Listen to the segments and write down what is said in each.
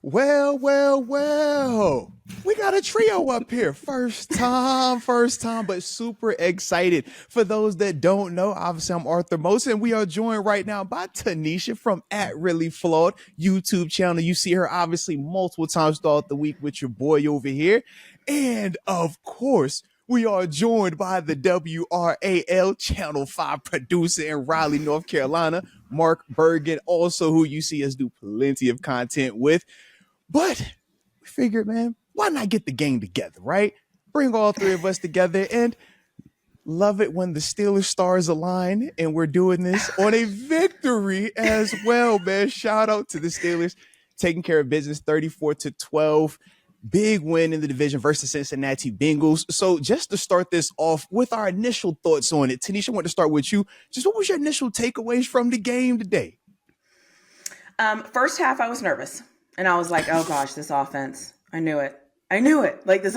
Well. We got a trio up here. First time, but super excited. For those that don't know, obviously I'm Arthur Moats, and we are joined right now by TaNeisha from @ReallyFlawed YouTube channel. You see her obviously multiple times throughout the week with your boy over here. And of course, we are joined by the WRAL Channel 5 producer in Raleigh, North Carolina, Mark Bergin, also who you see us do plenty of content with. But we figured, man, why not get the gang together, right? Bring all three of us together, and love it when the Steelers stars align and we're doing this on a victory as well, man. Shout out to the Steelers taking care of business 34-12. Big win in the division versus Cincinnati Bengals. So just to start this off with our initial thoughts on it, TaNeisha, I want to start with you. Just what was your initial takeaways from the game today? First half, I was nervous. And I was like, oh gosh, this offense. I knew it. Like this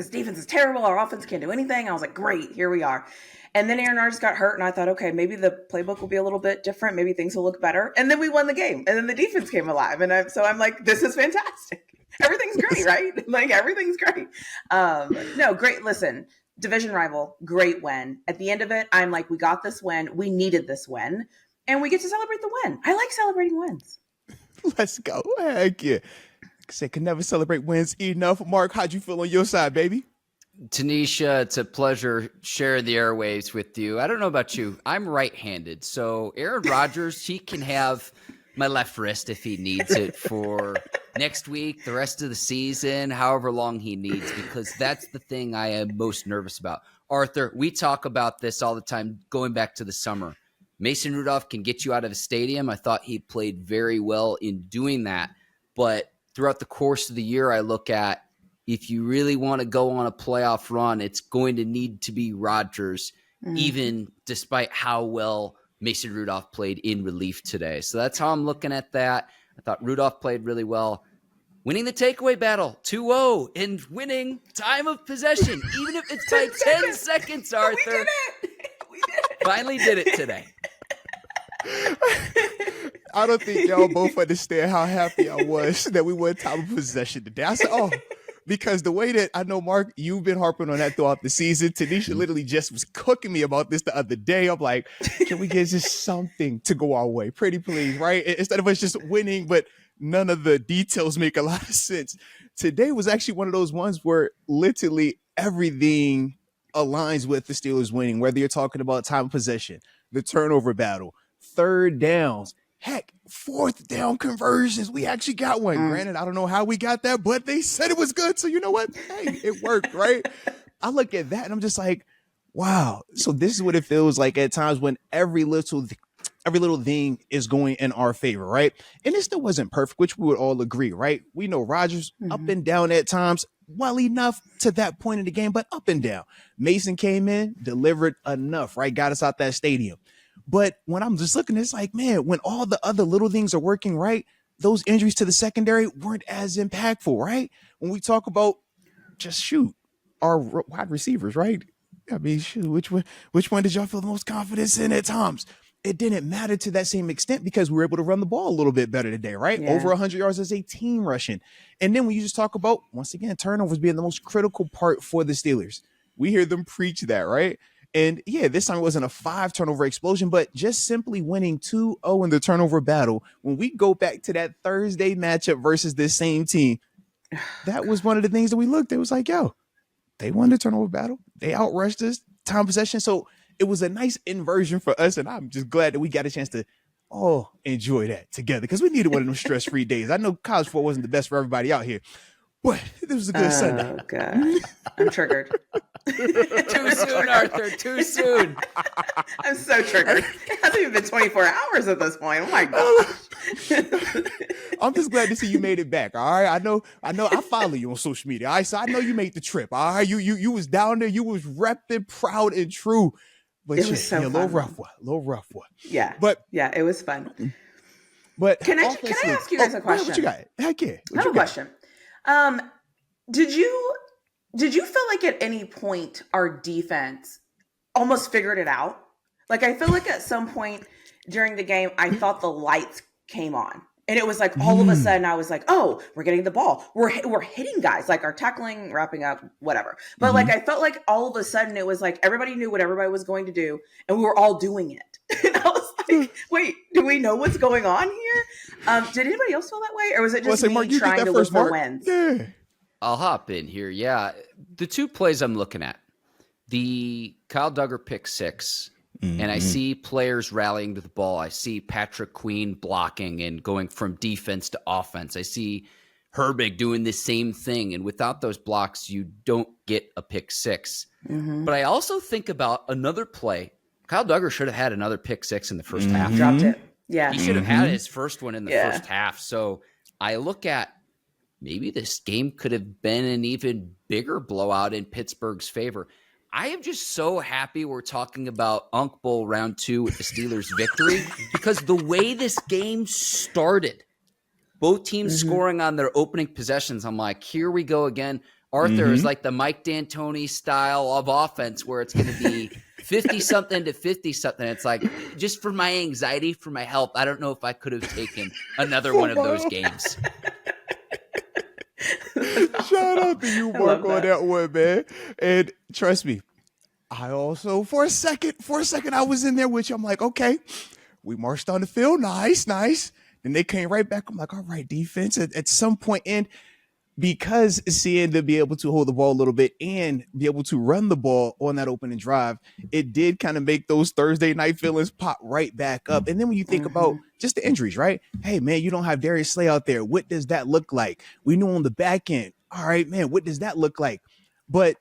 defense is terrible. Our offense can't do anything. I was like, great, here we are. And then Aaron Rodgers got hurt, and I thought, okay, maybe the playbook will be a little bit different. Maybe things will look better. And then we won the game, and then the defense came alive. And I'm like, this is fantastic. Everything's great, right? Like everything's great. No, great. Listen, division rival, great win. At the end of it, I'm like, we got this win. We needed this win, and we get to celebrate the win. I like celebrating wins. Let's go. Heck yeah. Like I said, can never celebrate wins enough. Mark, how'd you feel on your side, baby? TaNeisha, it's a pleasure sharing the airwaves with you. I don't know about you. I'm right-handed. So Aaron Rodgers, he can have my left wrist if he needs it for next week, the rest of the season, however long he needs, because that's the thing I am most nervous about. Arthur, we talk about this all the time going back to the summer. Mason Rudolph can get you out of the stadium. I thought he played very well in doing that. But throughout the course of the year, I look at if you really want to go on a playoff run, it's going to need to be Rodgers, even despite how well Mason Rudolph played in relief today. So that's how I'm looking at that. I thought Rudolph played really well. Winning the takeaway battle 2-0 and winning time of possession, even if it's by 10 seconds, Arthur. We did it. Finally did it today. I don't think y'all both understand how happy I was that we won time of possession today. I said, because the way that I know, Mark, you've been harping on that throughout the season. TaNeisha literally just was cooking me about this the other day. I'm like, can we get just something to go our way? Pretty please, right? Instead of us just winning, but none of the details make a lot of sense. Today was actually one of those ones where literally everything aligns with the Steelers winning, whether you're talking about time of possession, the turnover battle, third downs, heck, fourth down conversions. We actually got one. Granted, I don't know how we got that, but they said it was good. So you know what? Hey, it worked, right? I look at that and I'm just like, wow. So this is what it feels like at times when every little thing is going in our favor, right? And it still wasn't perfect, which we would all agree, right? We know Rodgers up and down at times, well enough to that point in the game, but up and down. Mason came in, delivered enough, right? Got us out that stadium. But when I'm just looking, it's like, man, when all the other little things are working right, those injuries to the secondary weren't as impactful, right? When we talk about our wide receivers, right? I mean, which one did y'all feel the most confidence in at times? It didn't matter to that same extent because we were able to run the ball a little bit better today, right? Yeah. Over 100 yards as a team rushing. And then when you just talk about, once again, turnovers being the most critical part for the Steelers, we hear them preach that, right? And yeah, this time it wasn't a 5 turnover explosion, but just simply winning 2-0 in the turnover battle. When we go back to that Thursday matchup versus this same team, that was one of the things that we looked at. It was like, yo, they won the turnover battle. They outrushed us, time possession. So it was a nice inversion for us. And I'm just glad that we got a chance to all enjoy that together because we needed one of those stress-free days. I know college football wasn't the best for everybody out here, but this was a good Sunday. Oh, God. I'm triggered. Too soon, Arthur. Too soon. I'm so triggered. It hasn't even been 24 hours at this point. Oh my gosh. I'm just glad to see you made it back. All right. I know. I follow you on social media. All right. So I know you made the trip. All right. You was down there. You was repping, proud and true. But it was so a little rough one. Yeah. But yeah, it was fun. But can I ask you guys a question? What you got? Heck yeah. I have a question. Did you feel like at any point our defense almost figured it out? Like I feel like at some point during the game, I thought the lights came on And it was like all of a sudden I was like, oh, we're getting the ball. We're hitting guys, like our tackling, wrapping up, whatever. But like I felt like all of a sudden it was like everybody knew what everybody was going to do and we were all doing it. And I was like, wait, do we know what's going on here? Did anybody else feel that way? Or was it just me Mark, trying to look for wins? Yeah. I'll hop in here. Yeah. The two plays I'm looking at, the Kyle Duggar pick six, and I see players rallying to the ball. I see Patrick Queen blocking and going from defense to offense. I see Herbig doing the same thing. And without those blocks, you don't get a pick six. But I also think about another play. Kyle Duggar should have had another pick six in the first half. Dropped it. Yeah. He should have had his first one in the first half. So I look at maybe this game could have been an even bigger blowout in Pittsburgh's favor. I am just so happy we're talking about Unk Bowl round 2 with the Steelers' victory because the way this game started, both teams scoring on their opening possessions, I'm like, here we go again. Arthur is like the Mike D'Antoni style of offense where it's going to be 50-something to 50-something. It's like, just for my anxiety, for my health, I don't know if I could have taken another one of those games. Shout out to you, Mark, on that one, man. And trust me, I also, for a second, I was in there with you. I'm like, okay, we marched on the field. Nice. Then they came right back. I'm like, all right, defense. At some point, and because seeing them be able to hold the ball a little bit and be able to run the ball on that opening drive, it did kind of make those Thursday night feelings pop right back up. And then when you think about just the injuries, right? Hey, man, you don't have Darius Slay out there. What does that look like? We knew on the back end. All right, man, what does that look like? But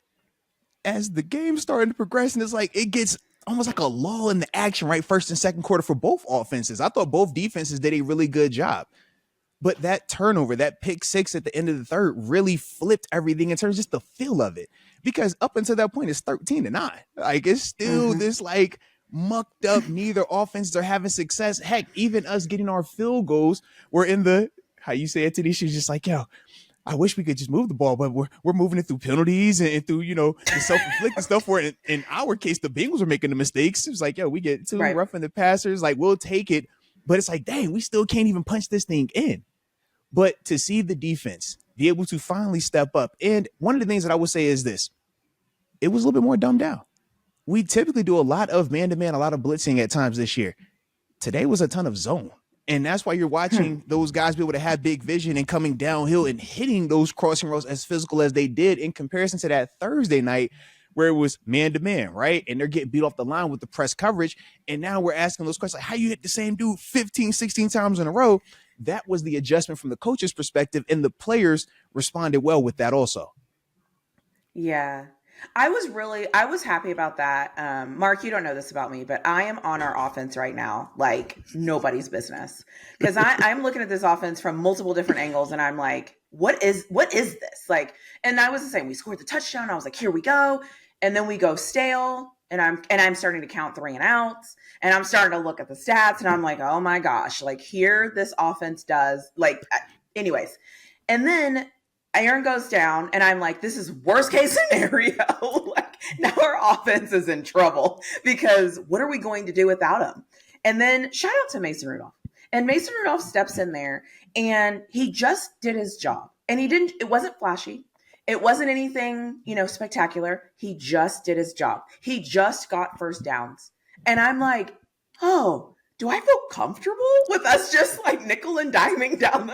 as the game started to progress, and it's like it gets almost like a lull in the action, right? First and second quarter for both offenses. I thought both defenses did a really good job. But that turnover, that pick six at the end of the third really flipped everything in terms of just the feel of it. Because up until that point, it's 13-9. Like, it's still this, like, mucked up, neither offenses are having success. Heck, even us getting our field goals, we're in the, how you say it, TaNeisha, just like, yo, I wish we could just move the ball, but we're moving it through penalties and through, you know, the self-inflicted stuff where in our case, the Bengals are making the mistakes. It was like, yo, we get too rough in the passers. Like, we'll take it. But it's like, dang, we still can't even punch this thing in. But to see the defense be able to finally step up. And one of the things that I would say is this. It was a little bit more dumbed down. We typically do a lot of man-to-man, a lot of blitzing at times this year. Today was a ton of zone. And that's why you're watching those guys be able to have big vision and coming downhill and hitting those crossing routes as physical as they did in comparison to that Thursday night where it was man-to-man, right? And they're getting beat off the line with the press coverage. And now we're asking those questions like, how you hit the same dude 15, 16 times in a row? That was the adjustment from the coach's perspective, and the players responded well with that also. Yeah. I was happy about that. Mark, you don't know this about me, but I am on our offense right now like nobody's business. Because I'm looking at this offense from multiple different angles, and I'm like, what is this? Like, and I was the same. We scored the touchdown. I was like, here we go. And then we go stale. And I'm starting to count 3 and outs, and I'm starting to look at the stats, and I'm like, oh my gosh, like here this offense does like, anyways. And then Aaron goes down, and I'm like, this is worst case scenario. Like now our offense is in trouble because what are we going to do without him? And then shout out to Mason Rudolph, and Mason Rudolph steps in there, and he just did his job, and it wasn't flashy. It wasn't anything, spectacular. He just did his job. He just got first downs. And I'm like, oh, do I feel comfortable with us just like nickel and diming down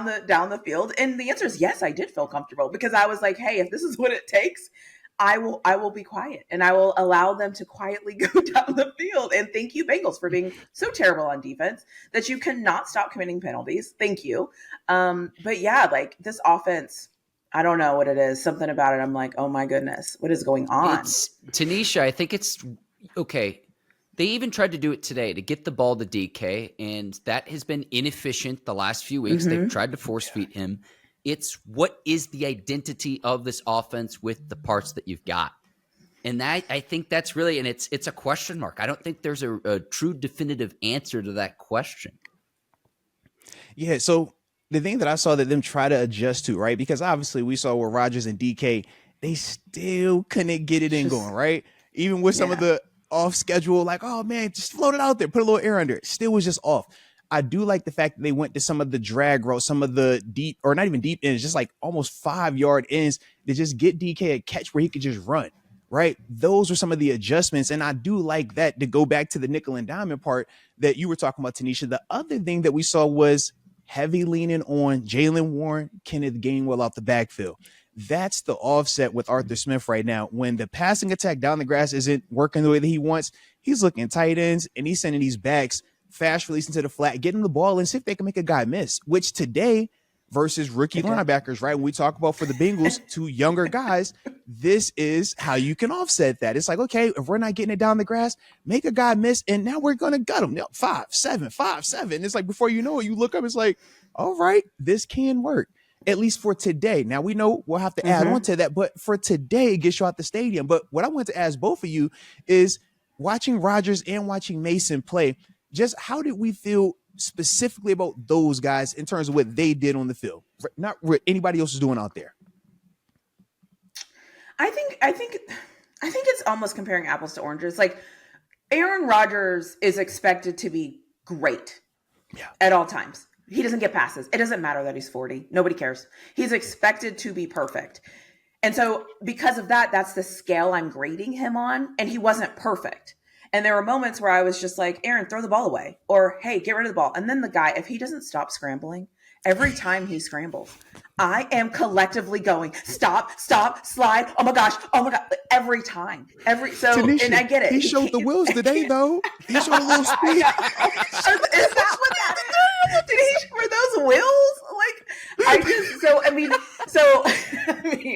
the field? And the answer is yes, I did feel comfortable because I was like, hey, if this is what it takes, I will be quiet and I will allow them to quietly go down the field. And thank you, Bengals, for being so terrible on defense that you cannot stop committing penalties. Thank you. But yeah, like this offense, I don't know what it is. Something about it. I'm like, oh my goodness, what is going on? TaNeisha, I think it's okay. They even tried to do it today to get the ball to DK, and that has been inefficient the last few weeks. They've tried to force feed him. It's what is the identity of this offense with the parts that you've got? And that I think that's really, and it's a question mark. I don't think there's a true definitive answer to that question. Yeah, so the thing that I saw that them try to adjust to, right? Because obviously we saw with Rodgers and DK, they still couldn't get it in going, right? Even with some of the off schedule, like, oh man, just float it out there, put a little air under it. Still was just off. I do like the fact that they went to some of the drag routes, some of the deep, or not even deep ends, just like almost 5-yard ends to just get DK a catch where he could just run. Right. Those were some of the adjustments. And I do like that, to go back to the nickel and diamond part that you were talking about, TaNeisha. The other thing that we saw was heavy leaning on Jaylen Warren, Kenneth Gainwell out the backfield. That's the offset with Arthur Smith right now. When the passing attack down the grass isn't working the way that he wants, he's looking tight ends and he's sending these backs fast release into the flat, getting the ball and see if they can make a guy miss, which today versus rookie linebackers, right? When we talk about for the Bengals, 2 younger guys, this is how you can offset that. It's like, okay, if we're not getting it down the grass, make a guy miss, and now we're going to gut him. 5-7, 5-7. It's like, before you know it, you look up, it's like, all right, this can work, at least for today. Now, we know we'll have to add on to that, but for today, it gets you out the stadium. But what I want to ask both of you is, watching Rodgers and watching Mason play, just how did we feel specifically about those guys in terms of what they did on the field, not what anybody else is doing out there? I think it's almost comparing apples to oranges. Like, Aaron Rodgers is expected to be great at all times. He doesn't get passes. It doesn't matter that he's 40. Nobody cares. He's expected to be perfect. And so because of that, that's the scale I'm grading him on. And he wasn't perfect. And there were moments where I was just like, Aaron, throw the ball away, or hey, get rid of the ball. And then the guy, if he doesn't stop scrambling, every time he scrambles, I am collectively going, stop, slide. Oh my God. Every time. TaNeisha, and I get it. He showed the wheels today, though. He showed a little speed. Is that what that is? Did he, were those wheels?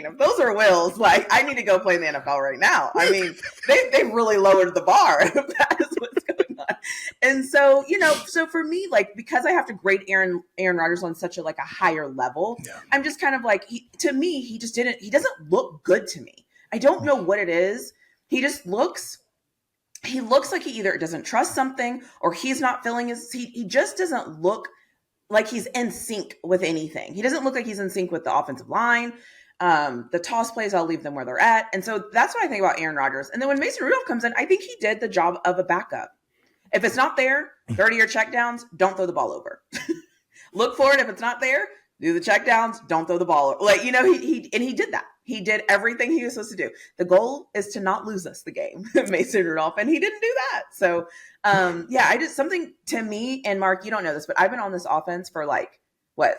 If those are wheels, like, I need to go play in the NFL right now. I mean, they really lowered the bar. If that is what's going on. And so, so for me, like, because I have to grade Aaron Rodgers on such a higher level, I'm just kind of like, he doesn't look good to me. I don't know what it is. He looks like he either doesn't trust something, or he's not feeling he just doesn't look like he's in sync with anything. He doesn't look like he's in sync with the offensive line. The toss plays, I'll leave them where they're at. And so that's what I think about Aaron Rodgers. And then when Mason Rudolph comes in, I think he did the job of a backup. If it's not there, 30-yard checkdowns, don't throw the ball over. Look for it. If it's not there, do the checkdowns, don't throw the ball over. Like, he did that. He did everything he was supposed to do. The goal is to not lose us the game, Mason Rudolph, and he didn't do that. So, I just, something to me, and Mark, you don't know this, but I've been on this offense for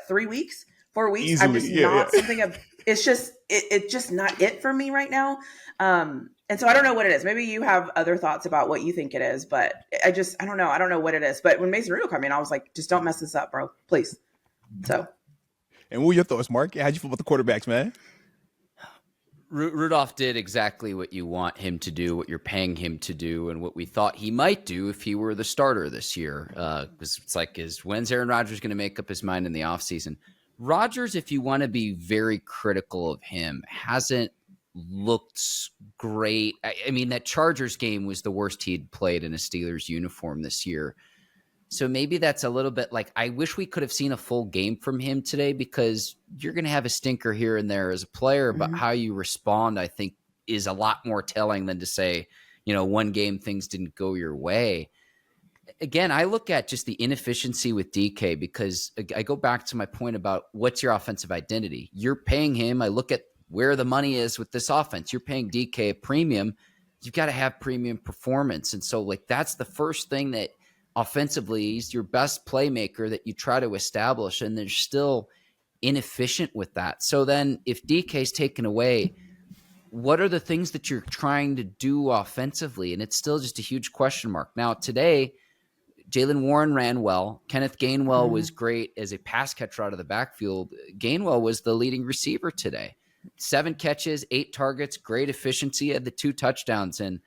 3 weeks, 4 weeks. Easily, I'm just something of, it's just not it for me right now. And so I don't know what it is. Maybe you have other thoughts about what you think it is, but I don't know. I don't know what it is. But when Mason Rudolph came in, I was like, just don't mess this up, bro, please. So. And what were your thoughts, Mark? How'd you feel about the quarterbacks, man? Rudolph did exactly what you want him to do, what you're paying him to do, and what we thought he might do if he were the starter this year. It's like, when's Aaron Rodgers going to make up his mind in the offseason? Rodgers, if you want to be very critical of him, hasn't looked great. I mean, that Chargers game was the worst he'd played in a Steelers uniform this year. So maybe that's a little bit like, I wish we could have seen a full game from him today, because you're going to have a stinker here and there as a player, but how you respond, I think, is a lot more telling than to say, one game things didn't go your way. Again, I look at just the inefficiency with DK, because I go back to my point about what's your offensive identity. You're paying him. I look at where the money is with this offense. You're paying DK a premium. You've got to have premium performance. And so that's the first thing that offensively he's your best playmaker that you try to establish, and they're still inefficient with that. So then if DK's taken away, what are the things that you're trying to do offensively? And it's still just a huge question mark. Now today, Jaylen Warren ran well. Kenneth Gainwell was great as a pass catcher out of the backfield. Gainwell was the leading receiver today. 7 catches, 8 targets, great efficiency, had the 2 touchdowns. And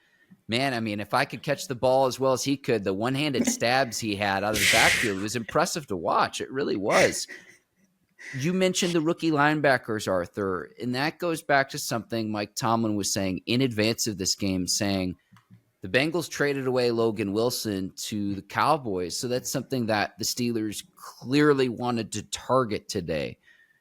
man, I mean, if I could catch the ball as well as he could, the one-handed stabs he had out of the backfield was impressive to watch. It really was. You mentioned the rookie linebackers, Arthur, and that goes back to something Mike Tomlin was saying in advance of this game, saying the Bengals traded away Logan Wilson to the Cowboys. So that's something that the Steelers clearly wanted to target today.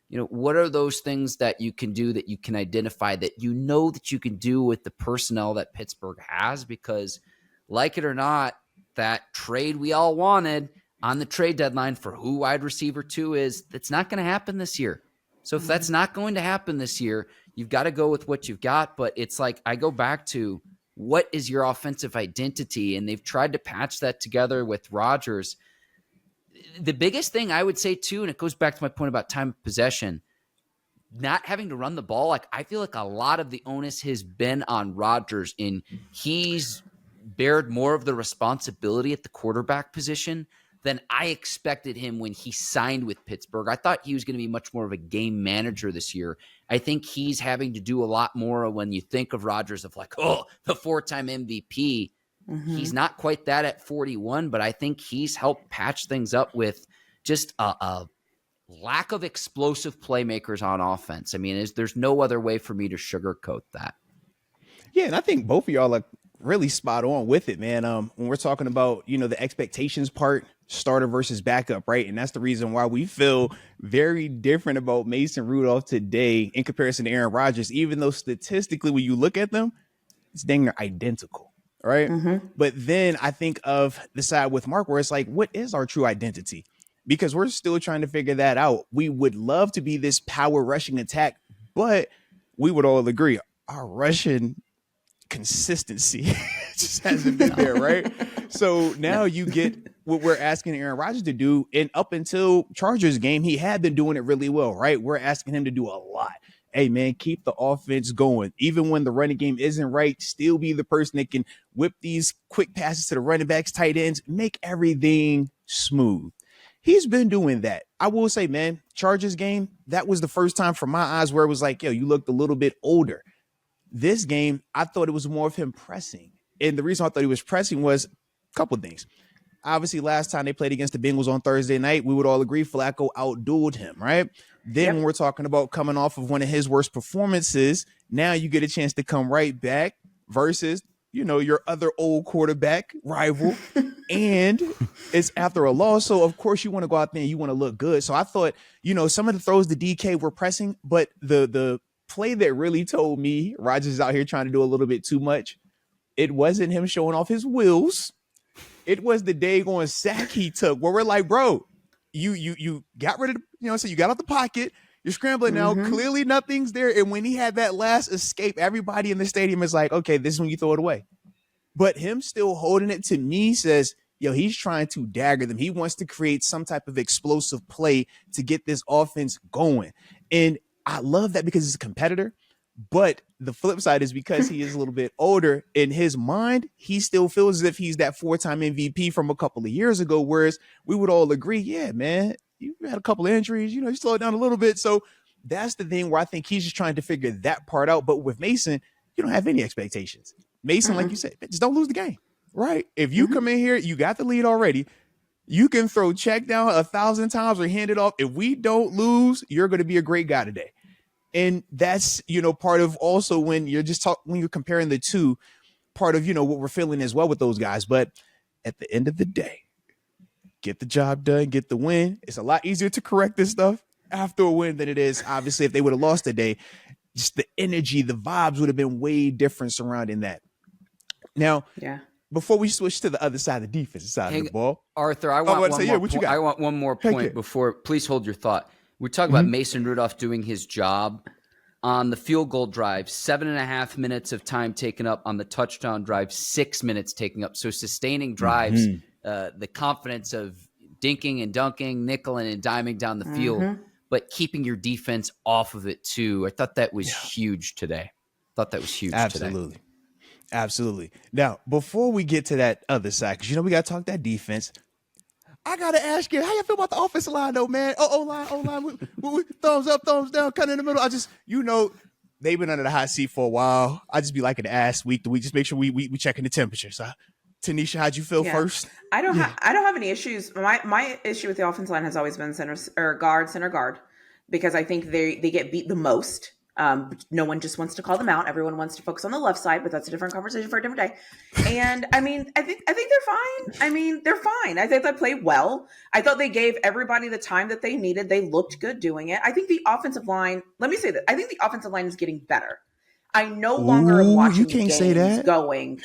What are those things that you can do, that you can identify, that that you can do with the personnel that Pittsburgh has? Because like it or not, that trade we all wanted, on the trade deadline for who wide receiver 2 is. That's not going to happen this year. So if that's not going to happen this year, you've got to go with what you've got. But it's like, I go back to, what is your offensive identity? And they've tried to patch that together with Rodgers. The biggest thing I would say too, and it goes back to my point about time of possession, not having to run the ball. Like, I feel like a lot of the onus has been on Rodgers, and he's bared more of the responsibility at the quarterback position than I expected him when he signed with Pittsburgh. I thought he was going to be much more of a game manager this year. I think he's having to do a lot more when you think of Rodgers of like, oh, the 4-time MVP. He's not quite that at 41, but I think he's helped patch things up with just a lack of explosive playmakers on offense. I mean, there's no other way for me to sugarcoat that. Yeah, and I think both of y'all are really spot on with it, man. When we're talking about, the expectations part, starter versus backup, right? And that's the reason why we feel very different about Mason Rudolph today in comparison to Aaron Rodgers, even though statistically, when you look at them, it's dang near identical, right? But then I think of the side with Mark where it's like, what is our true identity? Because we're still trying to figure that out. We would love to be this power rushing attack, but we would all agree our rushing consistency just hasn't been there, right? So now you get what we're asking Aaron Rodgers to do, and up until Chargers game, he had been doing it really well, right? We're asking him to do a lot. Hey, man, keep the offense going. Even when the running game isn't right, still be the person that can whip these quick passes to the running backs, tight ends, make everything smooth. He's been doing that. I will say, man, Chargers game, that was the first time from my eyes where it was like, yo, you looked a little bit older. This game, I thought it was more of him pressing. And the reason I thought he was pressing was a couple of things. Obviously, last time they played against the Bengals on Thursday night, we would all agree Flacco outdueled him, right? Then when we're talking about coming off of one of his worst performances, now you get a chance to come right back versus, your other old quarterback rival. And it's after a loss. So, of course, you want to go out there and you want to look good. So I thought, some of the throws to DK were pressing, but the play that really told me Rodgers is out here trying to do a little bit too much, it wasn't him showing off his wheels. It was the daggone sack he took where we're like, bro, you got rid of, so you got out the pocket. You're scrambling now. Clearly nothing's there. And when he had that last escape, everybody in the stadium is like, okay, this is when you throw it away. But him still holding it to me says, he's trying to dagger them. He wants to create some type of explosive play to get this offense going. And I love that because he's a competitor. But the flip side is because he is a little bit older, in his mind, he still feels as if he's that 4-time MVP from a couple of years ago, whereas we would all agree, yeah, man, you had a couple of injuries, you slowed down a little bit. So that's the thing where I think he's just trying to figure that part out. But with Mason, you don't have any expectations. Mason, like you said, just don't lose the game, right? If you come in here, you got the lead already. You can throw check down 1,000 times or hand it off. If we don't lose, you're going to be a great guy today. And that's, part of also when you're when you're comparing the two, part of, what we're feeling as well with those guys. But at the end of the day, get the job done, get the win. It's a lot easier to correct this stuff after a win than it is, obviously, if they would have lost today. Just the energy, the vibes would have been way different surrounding that. Now, before we switch to the other side, the defensive side of the ball. Arthur, I want one more point before, please hold your thought. We're talking about Mason Rudolph doing his job on the field goal drive, 7.5 minutes of time taken up on the touchdown drive, 6 minutes taken up. So sustaining drives, the confidence of dinking and dunking, nickeling and diming down the field, but keeping your defense off of it too. I thought that was huge today. Absolutely. Now, before we get to that other side, because we got to talk that defense, I got to ask you, how you feel about the offensive line, though, man? O-line, thumbs up, thumbs down, kind of in the middle. I just, they've been under the hot seat for a while. I just be liking to ask week to week, just make sure we checking the temperature. So, TaNeisha, how'd you feel first? I don't have any issues. My issue with the offensive line has always been center guard, because I think they get beat the most. No one just wants to call them out. Everyone wants to focus on the left side, but that's a different conversation for a different day. And I think they're fine. They're fine. I think they played well. I thought they gave everybody the time that they needed. They looked good doing it. I think the offensive line, let me say that, I think the offensive line is getting better. I no longer am watching games going,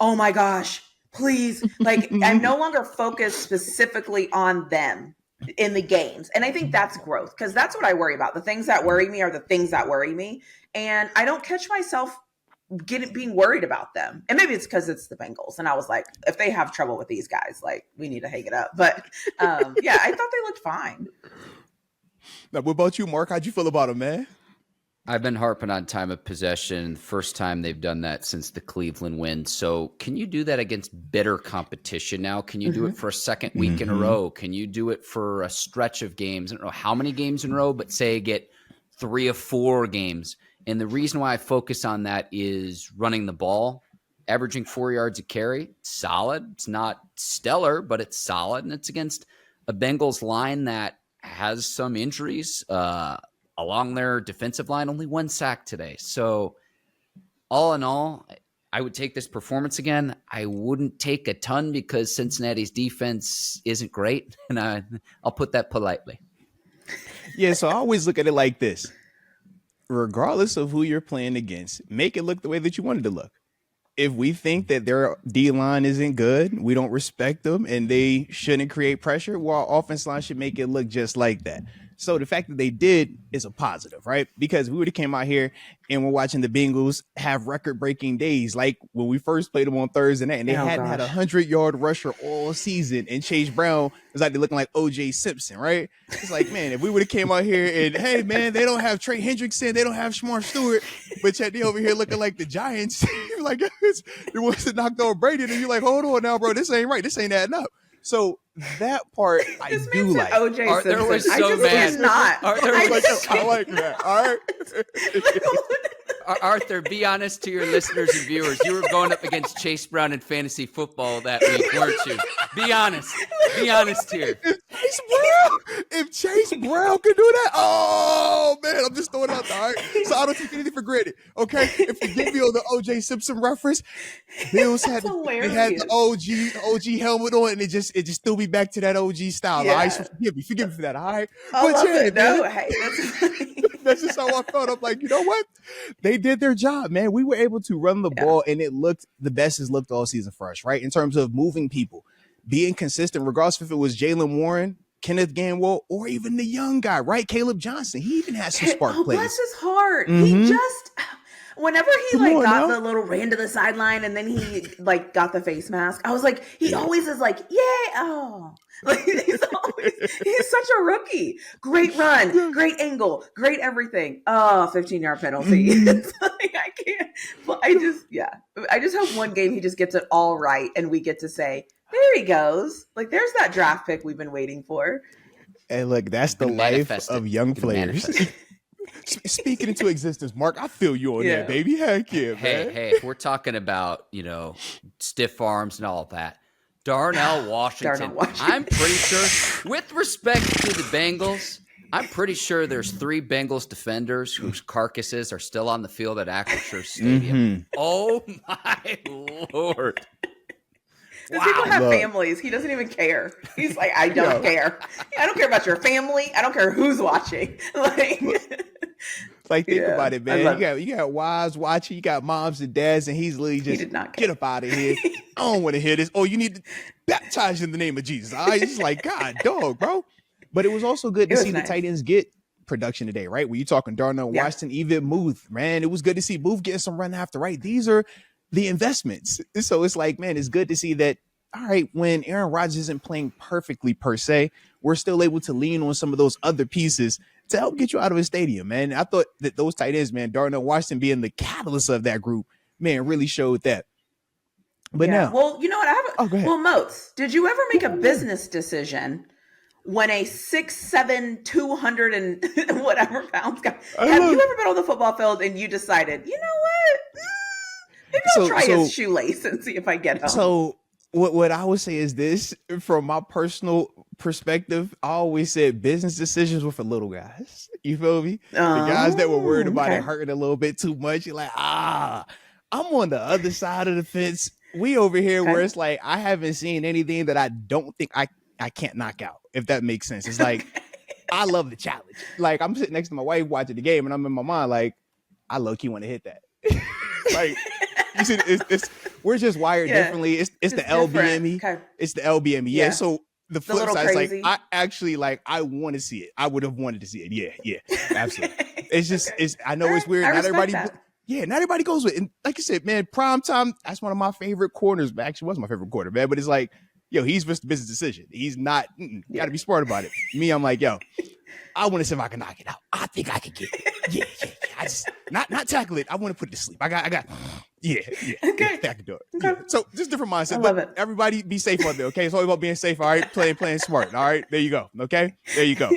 oh my gosh, Please, like I'm no longer focused specifically on them in the games. And I think that's growth because that's what I worry about. The things that worry me are the things that worry me. And I don't catch myself being worried about them. And maybe it's because it's the Bengals. And I was like, if they have trouble with these guys, like we need to hang it up. But yeah, I thought they looked fine. Now, what about you, Mark? How'd you feel about them, man? I've been harping on time of possession. First time they've done that since the Cleveland win. So can you do that against bitter competition now? Can you do it for a second week in a row? Can you do it for a stretch of games? I don't know how many games in a row, but say get 3 or 4 games. And the reason why I focus on that is running the ball, averaging 4 yards a carry, solid. It's not stellar, but it's solid. And it's against a Bengals line that has some injuries, along their defensive line, only 1 sack today. So all in all, I would take this performance again. I wouldn't take a ton because Cincinnati's defense isn't great. And I'll put that politely. Yeah, so I always look at it like this. Regardless of who you're playing against, make it look the way that you want it to look. If we think that their D-line isn't good, we don't respect them, and they shouldn't create pressure, well, our offense line should make it look just like that. So the fact that they did is a positive, right? Because we would have came out here and we're watching the Bengals have record-breaking days, like when we first played them on Thursday night, and they hadn't had a 100-yard rusher all season, and Chase Brown was like looking like O.J. Simpson, right? It's like, man, if we would have came out here and, hey, man, they don't have Trey Hendrickson, they don't have Shamar Stewart, but yet they over here looking like the Giants, like it was to knock over Brady, and you're like, hold on now, bro, this ain't right, this ain't adding up. So that part I do like. O.J. Simpson. Arthur was so mad. Arthur was like, I like that. All right. Arthur, be honest to your listeners and viewers. You were going up against Chase Brown in fantasy football that week, weren't you? Be honest. Be honest here. If Chase Brown can do that, oh man, I'm just throwing it out there. All right? So I don't take anything for granted. Okay, if you give me on the O.J. Simpson reference, Bills had the OG helmet on, and it just threw me back to that OG style. Yeah. All right, so forgive me for that. All right, but yeah, no, man, hey, that's just how I felt. I'm like, you know what? They did their job, man. We were able to run the ball, and it looked the best it's looked all season for us, right? In terms of moving people, being consistent, regardless if it was Jalen Warren, Kenneth Gainwell, or even the young guy, right? Caleb Johnson. He even has some spark plays. Bless his heart. He just, whenever he got the little ran to the sideline and then he got the face mask, I was like, he always is like, yeah, oh. Like he's such a rookie. Great run, great angle, great everything. Oh, 15-yard penalty. It's like, I can't. But I just hope one game he just gets it all right and we get to say, there he goes. Like, there's that draft pick we've been waiting for. And look, that's the life of young players. Speaking into existence, Mark, I feel you on that, baby. Heck yeah, man. Hey, if we're talking about, stiff arms and all of that, Darnell Washington, I'm pretty sure, with respect to the Bengals, I'm pretty sure there's 3 Bengals defenders whose carcasses are still on the field at Acrisure Stadium. Oh, my Lord. Because people have families. He doesn't even care. He's like, I don't care. I don't care about your family. I don't care who's watching. Think about it, man. You got wives watching. You got moms and dads, and he's literally just get up out of here. I don't want to hear this. Oh, you need to baptize in the name of Jesus. It's like, God, dog, bro. But it was also good to see the tight ends get production today, right? When you're talking Darnell Washington, even Muth, man, it was good to see Muth getting some run after, right? These are the investments. So it's like, man, it's good to see that, all right, when Aaron Rodgers isn't playing perfectly per se, we're still able to lean on some of those other pieces to help get you out of a stadium, man. I thought that those tight ends, man, Darnell Washington being the catalyst of that group, man, really showed that. But now. Well, you know what? Well, Moats, did you ever make a business decision when a 6'7", 200 and whatever pounds guy, have you ever been on the football field and you decided, you know what? Maybe I'll try his shoelace and see if I get home. So what I would say is this, from my personal perspective, I always said business decisions were for little guys. You feel me? The guys that were worried about it hurting a little bit too much. You're like, I'm on the other side of the fence. We over here where it's like, I haven't seen anything that I don't think I can't knock out, if that makes sense. It's like, I love the challenge. Like, I'm sitting next to my wife watching the game and I'm in my mind like, I low-key want to hit that. Like, You see, we're just wired differently. It's the Just LBME. different. Okay. It's the LBME. Yeah. So the flip little side is like, crazy. I actually I want to see it. I would have wanted to see it. Yeah, absolutely. It's just, I know it's weird. I Not respect everybody, that. not everybody goes with it. And like you said, man, prime time, that's one of my favorite corners. Actually, was my favorite corner, man. But it's like, yo, he's just a business decision. He's not, got to be smart about it. Me, I'm like, yo, I want to see if I can knock it out. I think I can get it. Yeah. I just, not tackle it. I want to put it to sleep. I got, yeah. Okay. I can do it. Okay. Yeah. So just different mindset. I love it. Everybody be safe out there, okay? It's all about being safe, all right? Playing smart, all right? There you go, okay? There you go.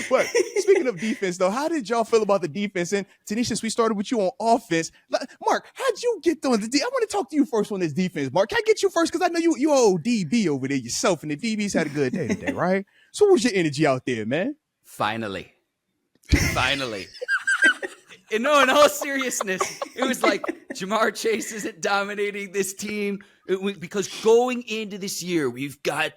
But speaking of defense, though, how did y'all feel about the defense? And TaNeisha, since we started with you on offense, Mark, how'd you get on the I want to talk to you first on this defense, Mark. Can I get you first? Because I know you old DB over there yourself, and the DBs had a good day today, right? So what was your energy out there, man? Finally. And no, in all seriousness, it was like Jamar Chase isn't dominating this team because going into this year, we've got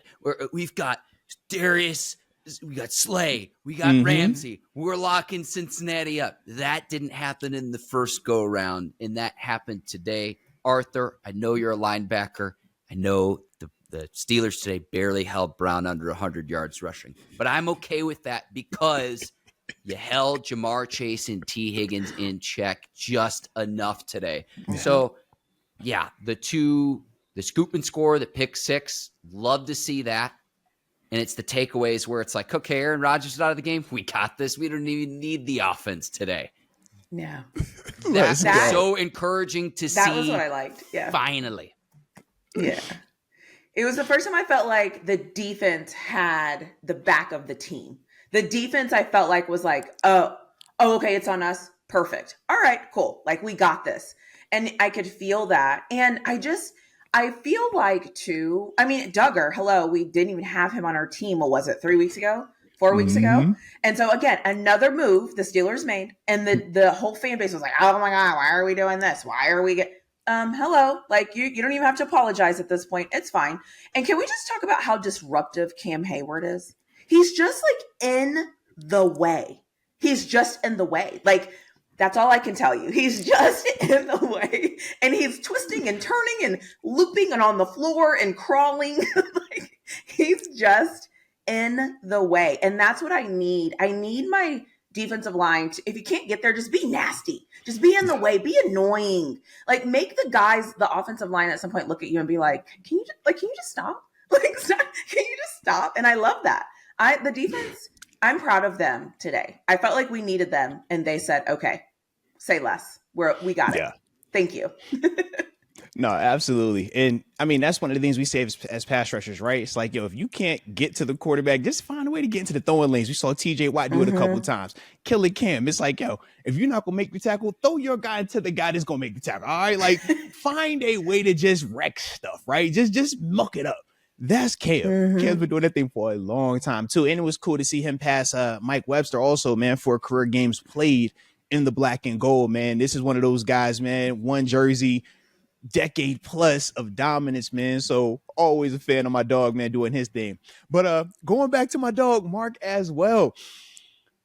Darius, we got Slay, we got Ramsey, we're locking Cincinnati up. That didn't happen in the first go around, and that happened today. Arthur, I know you're a linebacker. I know the Steelers today barely held Brown under 100 yards rushing, but I'm okay with that because you held Jamar Chase and T. Higgins in check just enough today. Yeah. So, yeah, the scoop and score, the pick six, love to see that. And it's the takeaways where it's like, okay, Aaron Rodgers is out of the game. We got this. We don't even need the offense today. Yeah. That's so encouraging to see. That was what I liked. Yeah. Finally. Yeah. It was the first time I felt like the defense had the back of the team. The defense I felt like was like, oh, okay, it's on us. Perfect. All right, cool. Like, we got this. And I could feel that. And I feel like too, I mean, Duggar, hello, we didn't even have him on our team. What was it, 3 weeks ago? 4 weeks ago? And so again, another move the Steelers made. And the whole fan base was like, oh my God, why are we doing this? Why are we hello, like you don't even have to apologize at this point. It's fine. And can we just talk about how disruptive Cam Hayward is? He's just like in the way. He's just in the way. Like, that's all I can tell you. He's just in the way. And he's twisting and turning and looping and on the floor and crawling. Like, he's just in the way. And that's what I need. I need my defensive line to, if you can't get there, just be nasty. Just be in the way. Be annoying. Like, make the guys, the offensive line at some point look at you and be like, can you just stop? Like, stop. Can you just stop? And I love that. The defense, I'm proud of them today. I felt like we needed them, and they said, okay, say less. We got it. Thank you. No, absolutely. And I mean, that's one of the things we say as pass rushers, right? It's like, yo, if you can't get to the quarterback, just find a way to get into the throwing lanes. We saw TJ Watt do it a couple of times. Killer Cam. It's like, yo, if you're not going to make the tackle, throw your guy into the guy that's going to make the tackle. All right. Like, find a way to just wreck stuff, right? Just muck it up. That's Cam. Cam's been doing that thing for a long time too. And it was cool to see him pass Mike Webster also, man, for career games played in the black and gold, man. This is one of those guys, man, one jersey, decade plus of dominance, man. So always a fan of my dog, man, doing his thing. But going back to my dog, Mark, as well,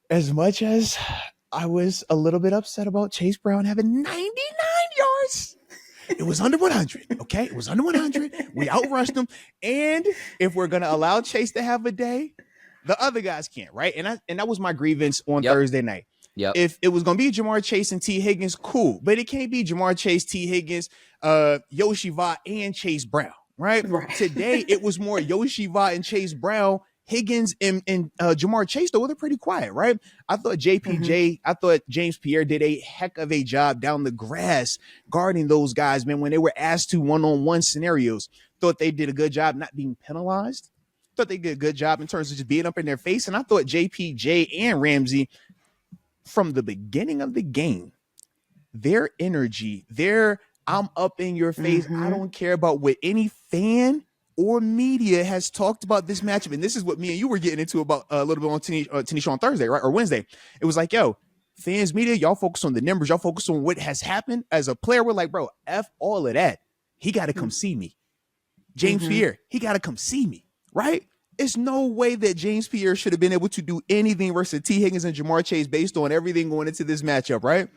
as much as I was a little bit upset about Chase Brown having 99 yards, it was under 100, okay? It was under 100. We outrushed them. And if we're going to allow Chase to have a day, the other guys can't, right? And that was my grievance on Thursday night. Yep. If it was going to be Jamar Chase and T. Higgins, cool. But it can't be Jamar Chase, T. Higgins, Yoshi Vaught, and Chase Brown, right? Today, it was more Yoshi Vaught and Chase Brown. Higgins and Jamar Chase, though, they're pretty quiet, right? I thought I thought James Pierre did a heck of a job down the grass guarding those guys, man, when they were asked to one-on-one scenarios. Thought they did a good job not being penalized. Thought they did a good job in terms of just being up in their face. And I thought JPJ and Ramsey, from the beginning of the game, their energy, I'm up in your face. I don't care about what any fan or media has talked about this matchup. And this is what me and you were getting into about a little bit on TaNeisha on Thursday, right? Or Wednesday. It was like, yo, fans, media, y'all focus on the numbers. Y'all focus on what has happened. As a player, we're like, bro, F all of that. He got to come see me. James Pierre, he got to come see me, right? It's no way that James Pierre should have been able to do anything versus T. Higgins and Jamar Chase based on everything going into this matchup, right?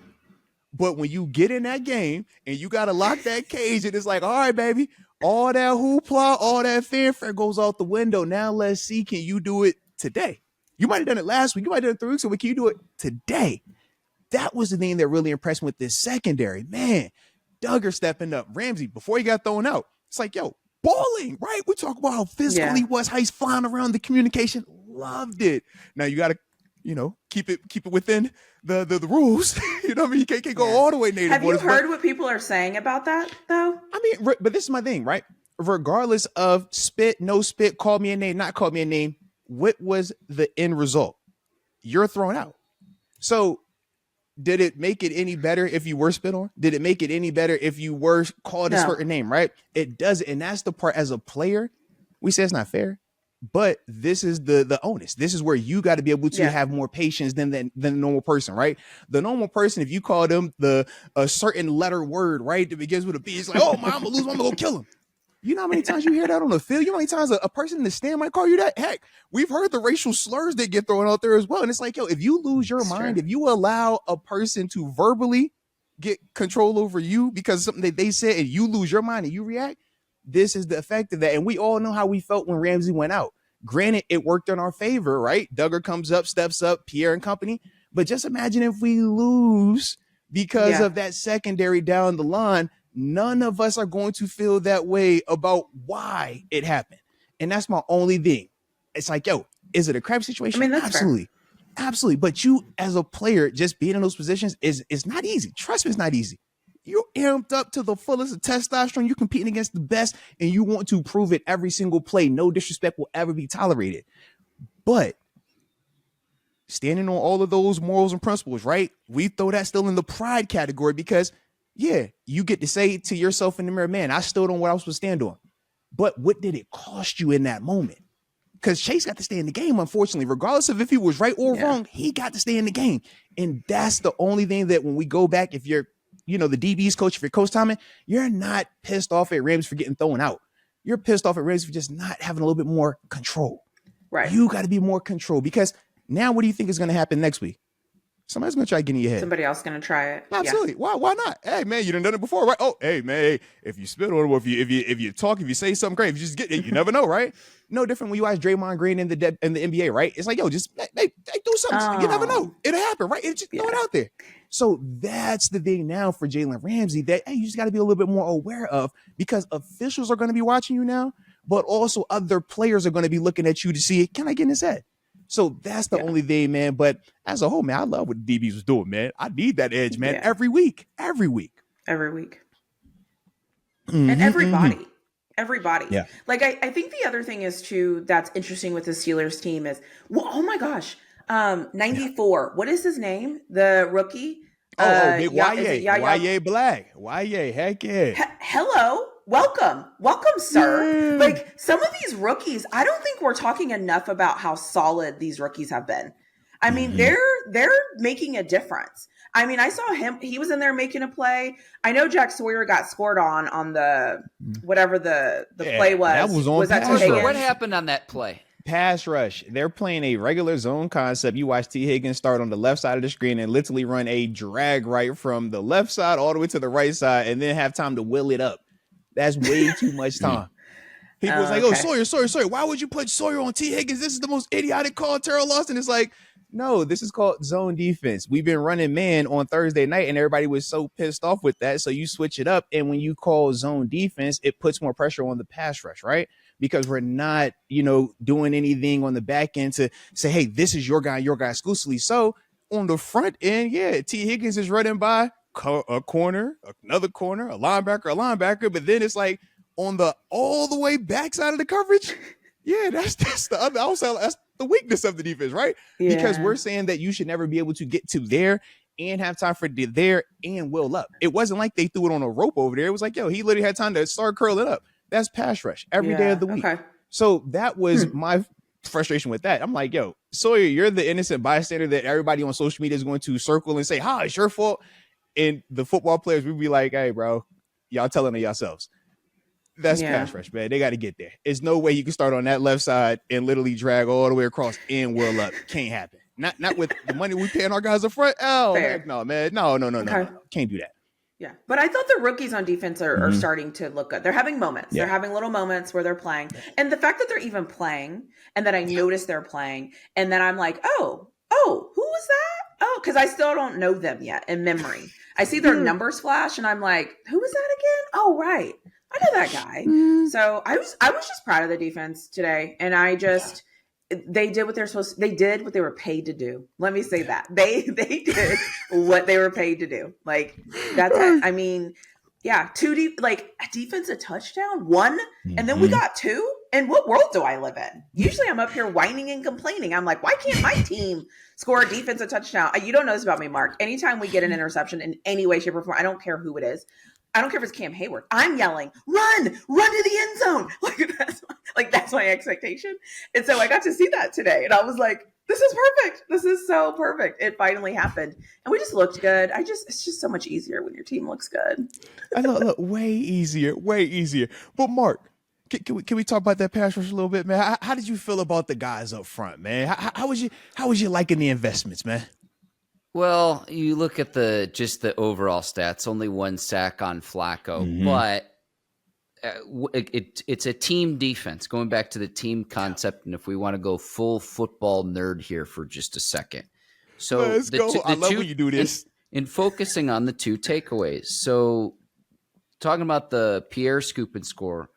But when you get in that game and you got to lock that cage, and it's like, all right, baby, all that hoopla, all that fanfare goes out the window. Now let's see, can you do it today? You might have done it last week. You might have done it 3 weeks ago, but can you do it today? That was the thing that really impressed me with this secondary. Man, Duggar stepping up. Ramsey, before he got thrown out, it's like, yo, balling, right? We talk about how physical he was, how he's flying around, the communication. Loved it. Now you got to, keep it within the rules. You know what I mean? You can't go all the way native. Have you heard what people are saying about that, though? I mean, but this is my thing, right? Regardless of spit, no spit, call me a name, not call me a name, what was the end result? You're thrown out. So did it make it any better if you were spit on? Did it make it any better if you were called a certain name, right? It doesn't. And that's the part as a player, we say it's not fair, but this is the onus. This is where you got to be able to have more patience than the normal person, right? The normal person, if you call them a certain letter word, right, that begins with a B, it's like, oh, I'm going to lose, I'm going to go kill him. You know how many times you hear that on the field? You know how many times a person in the stand might call you that? Heck, we've heard the racial slurs that get thrown out there as well. And it's like, yo, if you lose your mind, if you allow a person to verbally get control over you because of something that they said and you lose your mind and you react, this is the effect of that. And we all know how we felt when Ramsey went out. Granted, it worked in our favor, right? Duggar comes up, steps up, Pierre and company. But just imagine if we lose because of that secondary down the line. None of us are going to feel that way about why it happened. And that's my only thing. It's like, yo, is it a crap situation? I mean, that's absolutely. Fair. Absolutely. But you as a player, just being in those positions is not easy. Trust me, it's not easy. You're amped up to the fullest of testosterone. You're competing against the best and you want to prove it every single play. No disrespect will ever be tolerated. But standing on all of those morals and principles, right? We throw that still in the pride category because you get to say to yourself in the mirror, man, I stood on what I was supposed to stand on. But what did it cost you in that moment? Because Chase got to stay in the game, unfortunately. Regardless of if he was right or wrong, he got to stay in the game. And that's the only thing that when we go back, if you're, the DB's coach, if you're Coach Tomlin, you're not pissed off at Ramsey for getting thrown out. You're pissed off at Ramsey for just not having a little bit more control. Right. You got to be more control because now what do you think is going to happen next week? Somebody's going to try getting in your head. Somebody else going to try it. Absolutely. Yeah. Why not? Hey, man, you done it before, right? Oh, hey, man, if you spit on it, if you talk, if you say something great, if you just get it, you never know, right? No different when you watch Draymond Green in the NBA, right? It's like, yo, just they do something. You never know. It'll happen, right? Just throw it out there. So that's the thing now for Jalen Ramsey that, hey, you just got to be a little bit more aware of because officials are going to be watching you now, but also other players are going to be looking at you to see, can I get in his head? So that's the only thing, man. But as a whole, man, I love what the DBs was doing, man. I need that edge, man, every week. Mm-hmm, and everybody. Yeah. Like, I think the other thing is, too, that's interesting with the Steelers team is, well, oh, my gosh, 94. What is his name? The rookie? Yaye Black. Yaye, heck yeah. Hello. Welcome, sir. Like some of these rookies, I don't think we're talking enough about how solid these rookies have been. I mean, they're making a difference. I mean, I saw him; he was in there making a play. I know Jack Sawyer got scored on the whatever the play was. That was on. Was that T. What happened on that play? Pass rush. They're playing a regular zone concept. You watch T. Higgins start on the left side of the screen and literally run a drag right from the left side all the way to the right side, and then have time to will it up. That's way too much time. People was like, oh, Sawyer. Why would you put Sawyer on T. Higgins? This is the most idiotic call. Terrell Lawson is like, no, this is called zone defense. We've been running man on Thursday night, and everybody was so pissed off with that. So you switch it up, and when you call zone defense, it puts more pressure on the pass rush, right? Because we're not, doing anything on the back end to say, hey, this is your guy exclusively. So on the front end, T. Higgins is running by a corner, another corner, a linebacker, but then it's like on the all the way backside of the coverage. Yeah, that's the other outside. That's the weakness of the defense, right? Yeah. Because we're saying that you should never be able to get to there and have time for there and will up. It wasn't like they threw it on a rope over there. It was like, yo, he literally had time to start curling up. That's pass rush every day of the week. Okay. So that was my frustration with that. I'm like, yo, Sawyer, you're the innocent bystander that everybody on social media is going to circle and say, it's your fault. And the football players would be like, hey, bro, y'all telling it yourselves. That's pass rush, man. They got to get there. There's no way you can start on that left side and literally drag all the way across and whirl up. Can't happen. Not with the money we paying our guys up front. Oh, Fair. heck no, man. No. Okay. Can't do that. Yeah. But I thought the rookies on defense are starting to look good. They're having moments. Yeah. They're having little moments where they're playing. And the fact that they're even playing and that I notice they're playing and then I'm like, oh, who was that? Oh, because I still don't know them yet in memory. I see their numbers flash and I'm like, who was that again? Oh, right. I know that guy. So I was just proud of the defense today. And they did what they did what they were paid to do. Let me say that. They did what they were paid to do. Like that's it. I mean, yeah, a defensive touchdown, one, and then we got two. And what world do I live in? Usually I'm up here whining and complaining. I'm like, why can't my team score a defensive touchdown? You don't know this about me, Mark. Anytime we get an interception in any way, shape, or form, I don't care who it is. I don't care if it's Cam Hayward. I'm yelling, run to the end zone. That's my expectation. And so I got to see that today. And I was like, this is perfect. This is so perfect. It finally happened. And we just looked good. It's just so much easier when your team looks good. I know, look, way easier. But Mark, can we talk about that pass rush a little bit, man? How did you feel about the guys up front, man? How was you liking the investments, man? Well, you look at just the overall stats, only one sack on Flacco, but it's a team defense, going back to the team concept. And if we want to go full football nerd here for just a second. So let's go. I love when you do this. In focusing on the two takeaways. So talking about the Pierre scoop and score,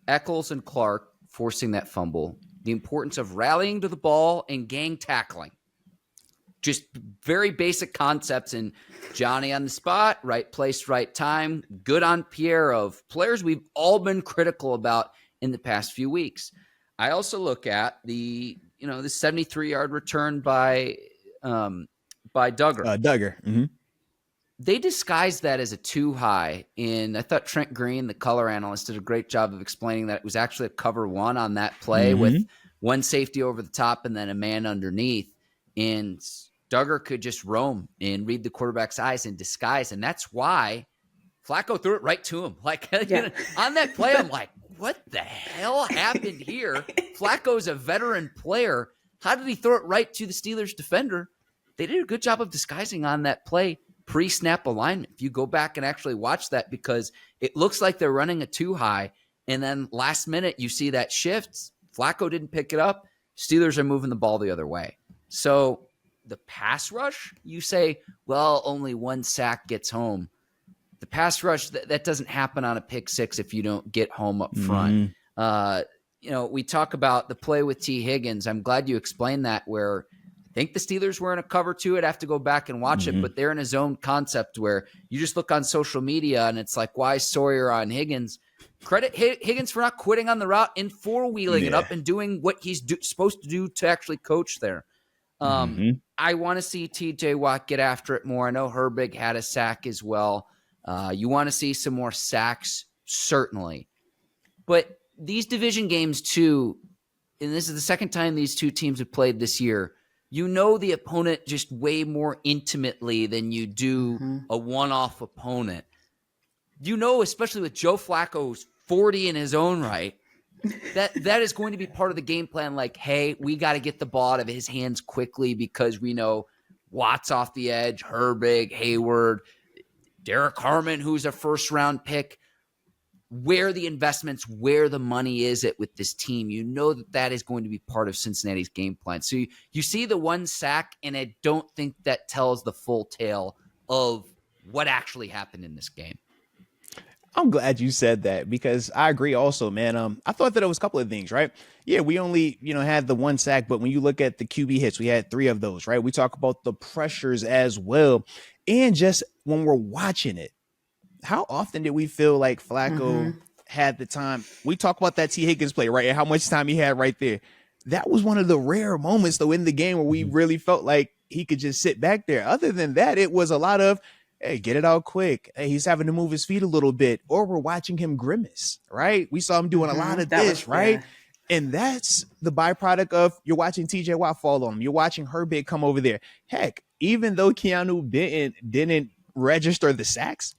Eccles and Clark forcing that fumble, the importance of rallying to the ball and gang tackling. Just very basic concepts and Johnny on the spot, right place, right time. Good on Pierre of players we've all been critical about in the past few weeks. I also look at the 73-yard return by Duggar. Duggar. Mm-hmm. They disguised that as a too high. And I thought Trent Green, the color analyst, did a great job of explaining that it was actually a cover one on that play with one safety over the top and then a man underneath. And Duggar could just roam and read the quarterback's eyes and disguise. And that's why Flacco threw it right to him. On that play, I'm like, what the hell happened here? Flacco's a veteran player. How did he throw it right to the Steelers defender? They did a good job of disguising on that play pre-snap alignment. If you go back and actually watch that, because it looks like they're running a too high. And then last minute, you see that shift. Flacco didn't pick it up. Steelers are moving the ball the other way. So the pass rush, you say, well, only one sack gets home. The pass rush, that doesn't happen on a pick six if you don't get home up front. We talk about the play with T. Higgins. I'm glad you explained that, where I think the Steelers were in a cover two. I'd have to go back and watch it, but they're in a zone concept where you just look on social media and it's like, why Sawyer on Higgins? Credit Higgins for not quitting on the route and four-wheeling it up and doing what he's supposed to do to actually coach there. I want to see TJ Watt get after it more. I know Herbig had a sack as well. You want to see some more sacks, certainly. But these division games too, and this is the second time these two teams have played this year, you know the opponent just way more intimately than you do a one-off opponent. You know, especially with Joe Flacco's 40 in his own right, that is going to be part of the game plan. Like, hey, we got to get the ball out of his hands quickly because we know Watt's off the edge, Herbig, Hayward, Derek Harmon, who's a first-round pick. Where the investments, where the money is with this team, you know that is going to be part of Cincinnati's game plan. So you see the one sack, and I don't think that tells the full tale of what actually happened in this game. I'm glad you said that, because I agree also, man. I thought that it was a couple of things, right? Yeah, we only, had the one sack, but when you look at the QB hits, we had 3 of those, right? We talk about the pressures as well. And just when we're watching it, how often did we feel like Flacco had the time? We talk about that T. Higgins play, right? And how much time he had right there. That was one of the rare moments, though, in the game where we really felt like he could just sit back there. Other than that, it was a lot of, hey, get it out quick. Hey, he's having to move his feet a little bit, or we're watching him grimace, right? We saw him doing a lot of this, right? And that's the byproduct of you're watching TJ Watt fall on him. You're watching Herbig come over there. Heck, even though Keanu didn't register the sacks,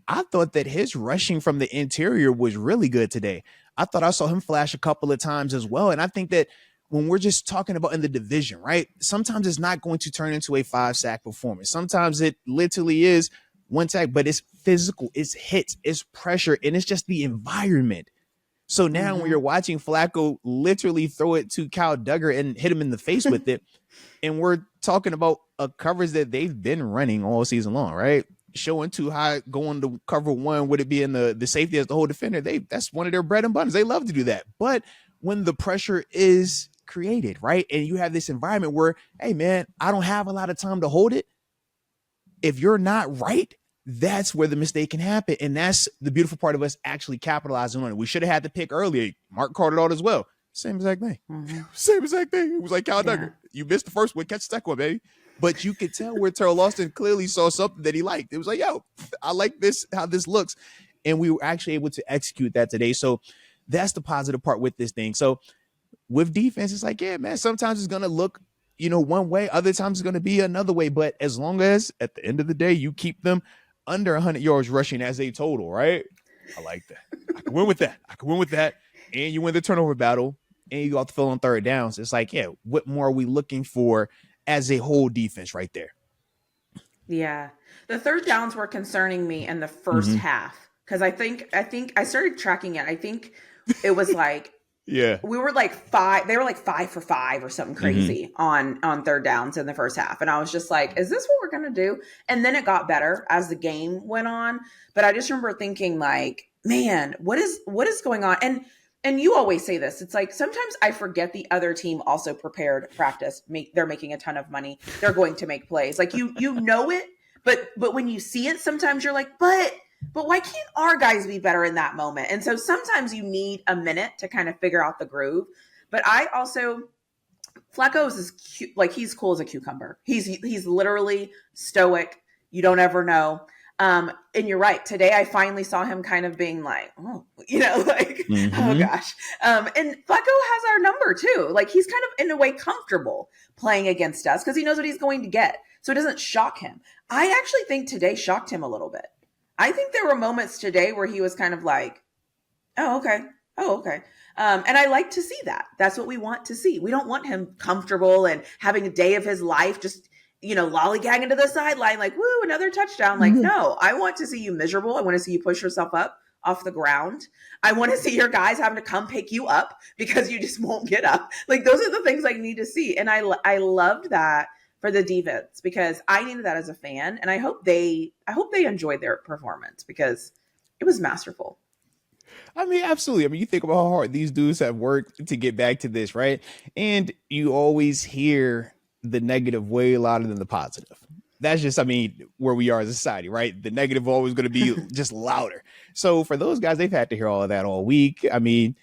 I thought that his rushing from the interior was really good today. I thought I saw him flash a couple of times as well. And I think that when we're just talking about in the division, right? Sometimes it's not going to turn into a 5-sack performance. Sometimes it literally is 1 sack, but it's physical, it's hits, it's pressure, and it's just the environment. So now when you're watching Flacco literally throw it to Kyle Duggar and hit him in the face with it, and we're talking about a coverage that they've been running all season long, right? Showing too high, going to cover one, would it be in the safety as the whole defender? That's one of their bread and butters. They love to do that. But when the pressure is created, right? And you have this environment where, hey man, I don't have a lot of time to hold it. If you're not right, that's where the mistake can happen. And that's the beautiful part of us actually capitalizing on it. We should have had the pick earlier. Mark called it out as well. Same exact thing. Same exact thing. It was like Kyle Duggar. You missed the first one, catch the second one, baby. But you could tell where Terrell Austin clearly saw something that he liked. It was like, yo, I like this, how this looks. And we were actually able to execute that today. So that's the positive part with this thing. So with defense, it's like, yeah, man, sometimes it's going to look, one way. Other times it's going to be another way. But as long as at the end of the day, you keep them under 100 yards rushing as a total, right? I like that. I can win with that. And you win the turnover battle and you go off the field on third downs. It's like, yeah, what more are we looking for as a whole defense right there? Yeah. The third downs were concerning me in the first half. Cause I think I started tracking it. I think it was like, yeah, we were like 5. They were like 5 for 5 or something crazy on third downs in the first half. And I was just like, is this what we're going to do? And then it got better as the game went on. But I just remember thinking like, man, what is going on? And you always say this. It's like, sometimes I forget the other team also prepared practice. They're making a ton of money. They're going to make plays. Like you know it, but when you see it, sometimes you're like, but why can't our guys be better in that moment? And so sometimes you need a minute to kind of figure out the groove. But Flacco is as cute, like he's cool as a cucumber. He's literally stoic. You don't ever know. And you're right. Today I finally saw him kind of being like, oh gosh. And Flacco has our number too. Like he's kind of in a way comfortable playing against us because he knows what he's going to get. So it doesn't shock him. I actually think today shocked him a little bit. I think there were moments today where he was kind of like, oh, okay. And I like to see that. That's what we want to see. We don't want him comfortable and having a day of his life, just, lollygagging to the sideline, like, woo, another touchdown. Like, no, I want to see you miserable. I want to see you push yourself up off the ground. I want to see your guys having to come pick you up because you just won't get up. Like, those are the things I need to see. And I loved that for the defense because I needed that as a fan. And I hope they enjoyed their performance because it was masterful. I mean, absolutely. I mean, you think about how hard these dudes have worked to get back to this, right? And you always hear the negative way louder than the positive. That's just, where we are as a society, right? The negative always going to be just louder. So for those guys, they've had to hear all of that all week. I mean,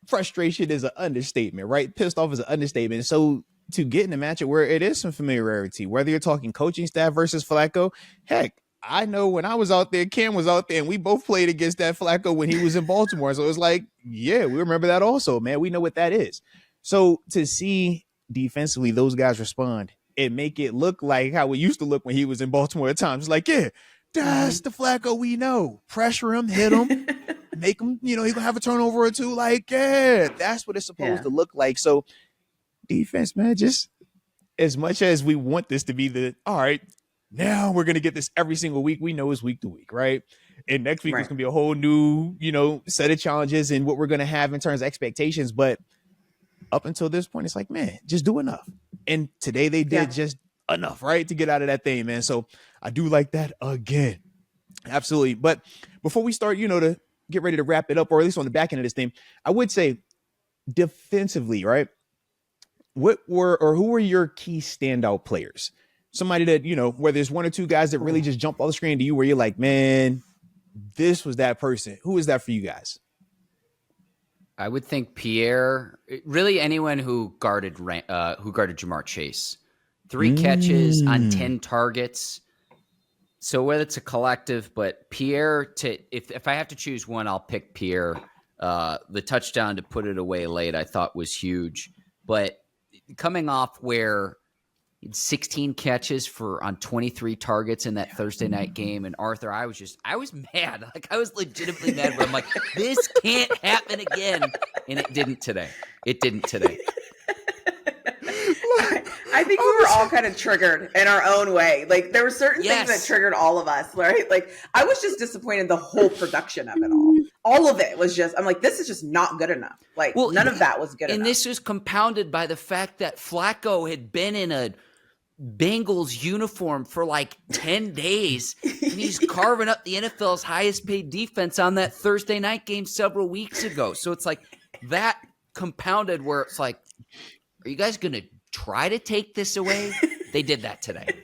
frustration is an understatement, right? Pissed off is an understatement. So to get in a matchup where it is some familiarity, whether you're talking coaching staff versus Flacco, heck, I know when I was out there, Cam was out there, and we both played against that Flacco when he was in Baltimore. So it was like, yeah, we remember that also, man. We know what that is. So to see defensively those guys respond and make it look like how it used to look when he was in Baltimore at times, it's like, yeah, that's the Flacco we know. Pressure him, hit him, make him, he's going to have a turnover or two. Like, yeah, that's what it's supposed to look like. So defense, man, just as much as we want this to be all right, now we're going to get this every single week. We know it's week to week, right? And next week it's going to be a whole new, set of challenges and what we're going to have in terms of expectations. But up until this point, it's like, man, just do enough. And today they did just enough, right? To get out of that thing, man. So I do like that again. Absolutely. But before we start, to get ready to wrap it up, or at least on the back end of this thing, I would say defensively, right? Who were your key standout players? Somebody that, where there's one or two guys that really just jump off the screen to you where you're like, man, this was that person. Who is that for you guys? I would think Pierre, really anyone who guarded Jamar Chase. 3 catches on 10 targets. So whether it's a collective, but Pierre, if I have to choose one, I'll pick Pierre. The touchdown to put it away late, I thought was huge. But coming off where 16 catches on 23 targets in that Thursday night game. And Arthur, I was mad. Like I was legitimately mad where I'm like, this can't happen again. And it didn't today. I think we were all kind of triggered in our own way. Like there were certain things that triggered all of us, right? Like I was just disappointed the whole production of it all. All of it was just, I'm like, this is just not good enough. Like none of that was good enough. And this was compounded by the fact that Flacco had been in a Bengals uniform for like 10 days, and he's carving up the NFL's highest paid defense on that Thursday night game several weeks ago. So it's like that compounded where it's like, are you guys going to try to take this away? They did that today.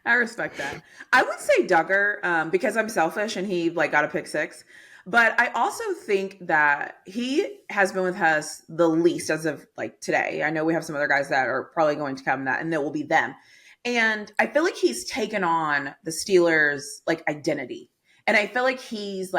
I respect that. I would say Duggar because I'm selfish and he like got a pick six. But I also think that he has been with us the least as of like today. I know we have some other guys that are probably going to come that, and it will be them. And I feel like he's taken on the Steelers like identity. And I feel like he's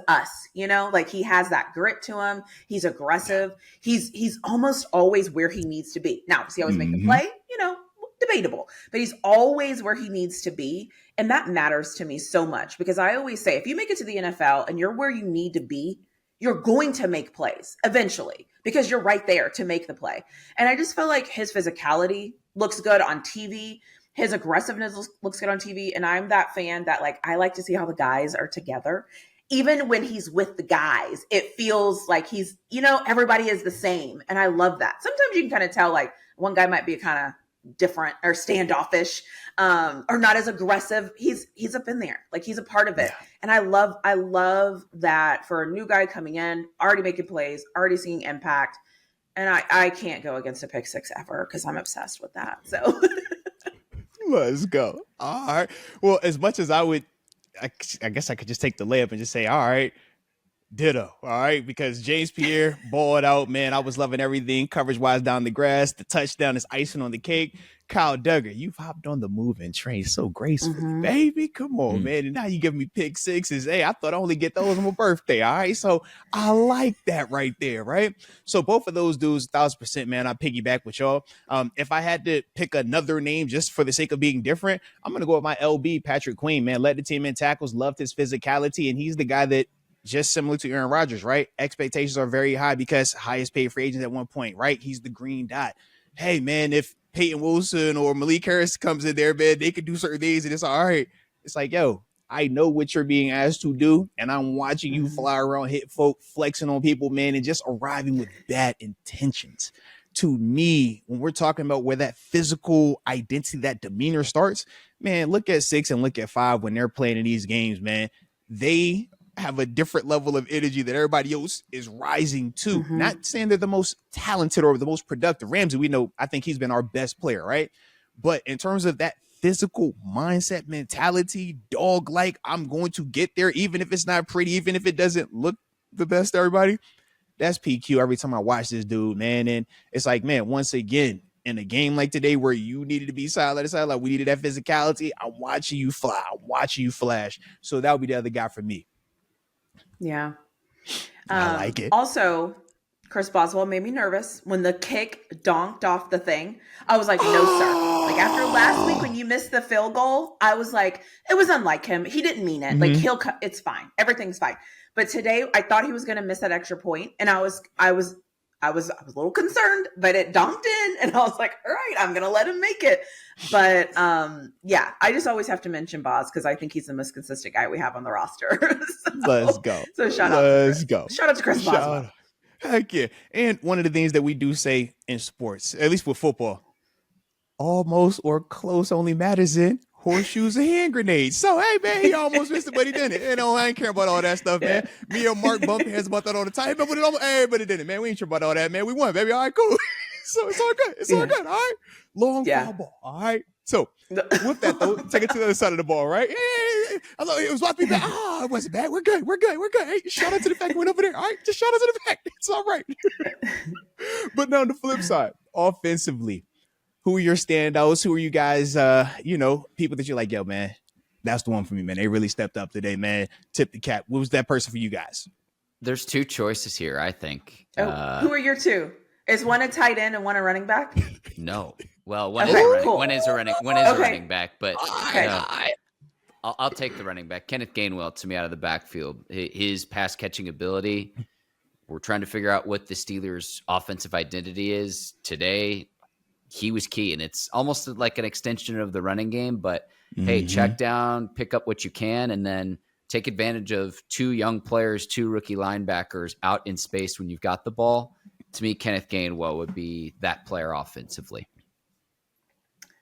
us, you know, like he has that grit to him. He's aggressive. He's almost always where he needs to be. Now, does he always make the play? You know, debatable, but he's always where he needs to be. And that matters to me so much because I always say, if you make it to the NFL and you're where you need to be, you're going to make plays eventually because you're right there to make the play. And I just feel like his physicality looks good on TV. His aggressiveness looks good on TV. And I'm that fan that like, I like to see how the guys are together. Even when he's with the guys, it feels like he's, you know, everybody is the same. And I love that. Sometimes you can kind of tell like one guy might be kind of different or standoffish or not as aggressive. He's up in there, like he's a part of it. And I love that for a new guy coming in, already making plays, already seeing impact. And I can't go against a pick six ever because I'm obsessed with that. So let's go. All right. Well, as much as I guess I could just take the layup and just say, all right, ditto. All right. Because James Pierre balled out, man. I was loving everything coverage wise down the grass. The touchdown is icing on the cake. Kyle Duggar, you've hopped on the moving train so gracefully, baby. Come on, man. And now you give me pick sixes. Hey, I thought I only get those on my birthday. All right. So I like that right there. Right. So both of those dudes, 1,000%, man. I piggyback with y'all. If I had to pick another name just for the sake of being different, I'm going to go with my LB, Patrick Queen, man. Led the team in tackles, loved his physicality. And he's the guy that, just similar to Aaron Rodgers, right? Expectations are very high because highest paid free agent at one point, right? He's the green dot. Hey, man, if Peyton Wilson or Malik Harris comes in there, man, they could do certain things and it's all right. It's like, yo, I know what you're being asked to do, and I'm watching you fly around, hit folk, flexing on people, man, and just arriving with bad intentions. To me, when we're talking about where that physical identity, that demeanor starts, man, look at 6 and look at 5 when they're playing in these games, man. They have a different level of energy that everybody else is rising to. Not saying they're the most talented or the most productive. Ramsey, we know, I think he's been our best player, right? But in terms of that physical mindset, mentality, dog-like, I'm going to get there, even if it's not pretty, even if it doesn't look the best to everybody. That's PQ every time I watch this dude, man. And it's like, man, once again, in a game like today where you needed to be side to side, like we needed that physicality, I'm watching you fly. I'm watching you flash. So that would be the other guy for me. Yeah. I like it. Also, Chris Boswell made me nervous when the kick donked off the thing. I was like, no, sir. Like after last week when you missed the field goal, I was like, it was unlike him. He didn't mean it. Like it's fine. Everything's fine. But today I thought he was going to miss that extra point, and I was a little concerned, but it donked in, and I was like, all right, I'm going to let him make it. But yeah, I just always have to mention Boz because I think he's the most consistent guy we have on the roster. Let's go. So shout out to Chris Boswell. Heck yeah. And one of the things that we do say in sports, at least with football, almost or close only matters in horseshoes and hand grenades. So, hey, man, he almost missed it, but he didn't. You know, I ain't care about all that stuff, man. Me and Mark bump heads about that all the time. But it didn't, man. We ain't sure about all that, man. We won, baby. All right, cool. So it's all good. It's all good. All right. Long foul ball. All right. So with that, though, take it to the other side of the ball, right? Hey, it was about to be bad. Oh, it wasn't bad. We're good. Hey, shout out to the fact we went over there. All right. Just shout out to the fact. It's all right. But now on the flip side, offensively, who are your standouts? Who are you guys, people that you're like, yo, man, that's the one for me, man. They really stepped up today, man. Tip the cap. What was that person for you guys? There's two choices here, I think. Who are your two? Is one a tight end and one a running back? No. Well, one is a running back, but I'll take the running back. Kenneth Gainwell to me out of the backfield. His pass catching ability. We're trying to figure out what the Steelers' offensive identity is today. he was key. And it's almost like an extension of the running game. But hey, check down, pick up what you can, and then take advantage of 2 young players, 2 rookie linebackers out in space when you've got the ball. To me, Kenneth Gainwell would be that player offensively.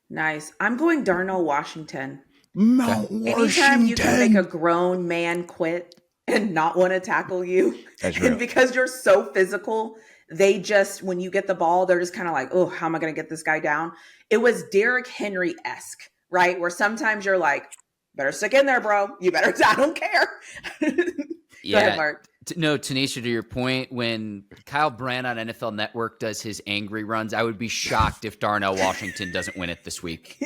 Nice. I'm going Darnell Washington. Mount Washington. Anytime you can make a grown man quit and not want to tackle you, that's real. And because you're so physical, they just, when you get the ball, they're just kind of like, oh, how am I going to get this guy down? It was Derrick Henry-esque, right? Where sometimes you're like, better stick in there, bro. You better, I don't care. Go ahead, Mark. No, TaNeisha, to your point, when Kyle Brandt on NFL Network does his angry runs, I would be shocked if Darnell Washington doesn't win it this week.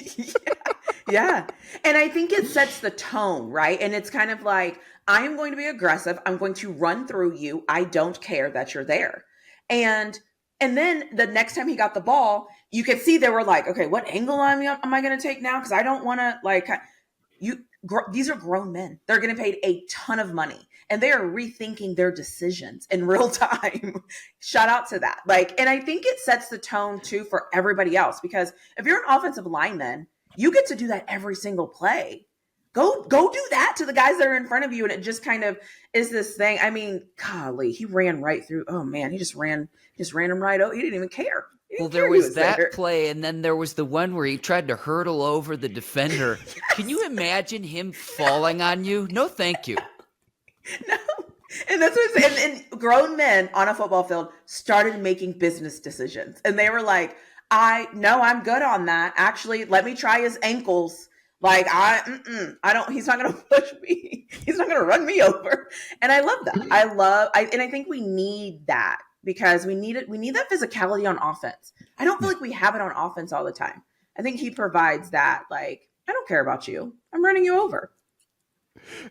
Yeah. And I think it sets the tone, right? And it's kind of like, I am going to be aggressive. I'm going to run through you. I don't care that you're there. And then the next time he got the ball, you could see they were like, okay, what angle am I going to take now? Because I don't want to, like, these are grown men. They're getting paid a ton of money, and they are rethinking their decisions in real time. Shout out to that. And I think it sets the tone too for everybody else, because if you're an offensive lineman, you get to do that every single play. Go do that to the guys that are in front of you. And it just kind of is this thing. I mean, golly, he ran right through. Oh man, he just ran him right out. He didn't even care. Well, there was that play, and then there was the one where he tried to hurdle over the defender. Yes. Can you imagine him falling on you? No, thank you. No. And that's what I'm saying. And grown men on a football field started making business decisions. And they were like, I'm good on that. Actually, let me try his ankles. Like, he's not going to push me. He's not going to run me over. And I love that. And I think we need that, because we need it. We need that physicality on offense. I don't feel like we have it on offense all the time. I think he provides that. Like, I don't care about you. I'm running you over.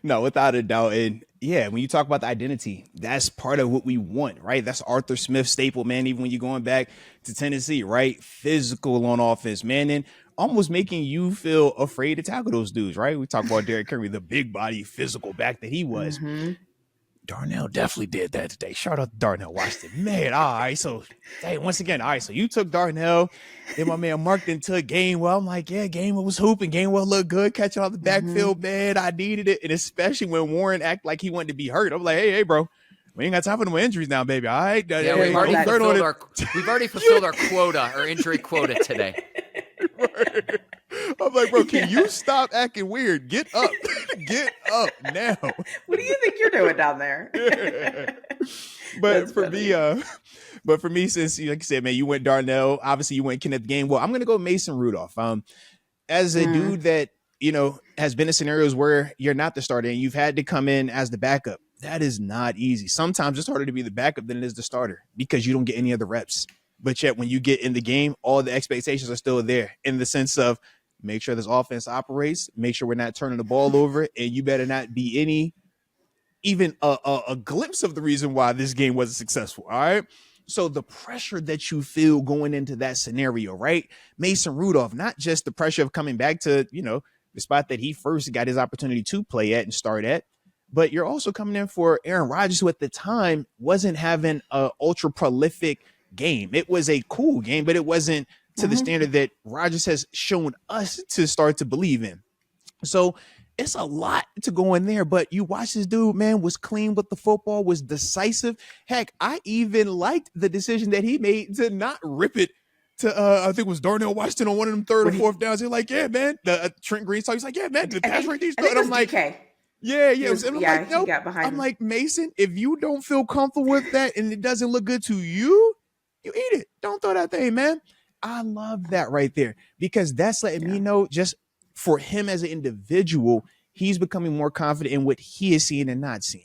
No, without a doubt. And yeah, when you talk about the identity, that's part of what we want, right? That's Arthur Smith's staple, man. Even when you're going back to Tennessee, right? Physical on offense, man. And almost making you feel afraid to tackle those dudes, right? We talk about Derrick Henry, the big body, physical back that he was. Mm-hmm. Darnell definitely did that today. Shout out to Darnell Washington. Man, all right. So, hey, once again, all right. So you took Darnell, and my man Mark then took Gainwell. I'm like, yeah, Gainwell was hooping. Gainwell looked good, catching off the backfield, man. I needed it. And especially when Warren acted like he wanted to be hurt. I'm like, hey, bro, we ain't got time for no injuries now, baby. All right. Yeah, we've already fulfilled our quota, our injury quota today. Right. I'm like, bro, can you stop acting weird? Get up. Get up now. What do you think you're doing down there? Yeah. But for me, since, like you said, man, you went Darnell, obviously you went Kenneth Gainwell. I'm going to go Mason Rudolph. As a dude that, has been in scenarios where you're not the starter and you've had to come in as the backup, that is not easy. Sometimes it's harder to be the backup than it is the starter because you don't get any of the reps. But yet when you get in the game, all the expectations are still there in the sense of make sure this offense operates, make sure we're not turning the ball over, and you better not be even a glimpse of the reason why this game wasn't successful. All right. So the pressure that you feel going into that scenario, right? Mason Rudolph, not just the pressure of coming back to, the spot that he first got his opportunity to play at and start at, but you're also coming in for Aaron Rodgers, who at the time wasn't having an ultra prolific game. It was a cool game, but it wasn't to the standard that Rodgers has shown us to start to believe in. So it's a lot to go in there, but you watch this dude, man, was clean with the football, was decisive. Heck, I even liked the decision that he made to not rip it to, I think it was Darnell Washington on one of them third or fourth downs. They're like, yeah, man. Trent Green saw, he's like, yeah, man, the pass right there. And I'm like, DK. Yeah. Like, nope. I'm like, Mason, if you don't feel comfortable with that and it doesn't look good to you, you eat it. Don't throw that thing, man. I love that right there because that's letting me know just for him as an individual, he's becoming more confident in what he is seeing and not seeing.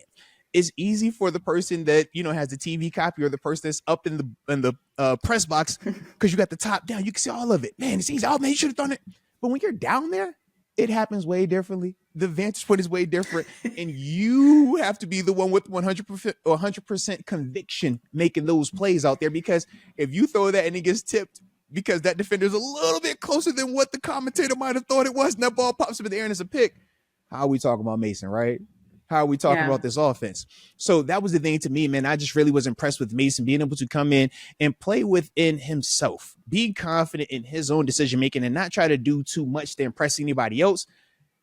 It's easy for the person that, has the TV copy or the person that's up in the press box because you got the top down. You can see all of it. Man, it's easy. Oh, man, you should have done it. But when you're down there, it happens way differently. The vantage point is way different. And you have to be the one with 100% conviction making those plays out there because if you throw that and it gets tipped, because that defender is a little bit closer than what the commentator might have thought it was, and that ball pops up in the air and it's a pick. How are we talking about Mason, right? How are we talking Yeah. about this offense? So that was the thing to me, man. I just really was impressed with Mason being able to come in and play within himself, be confident in his own decision making, and not try to do too much to impress anybody else.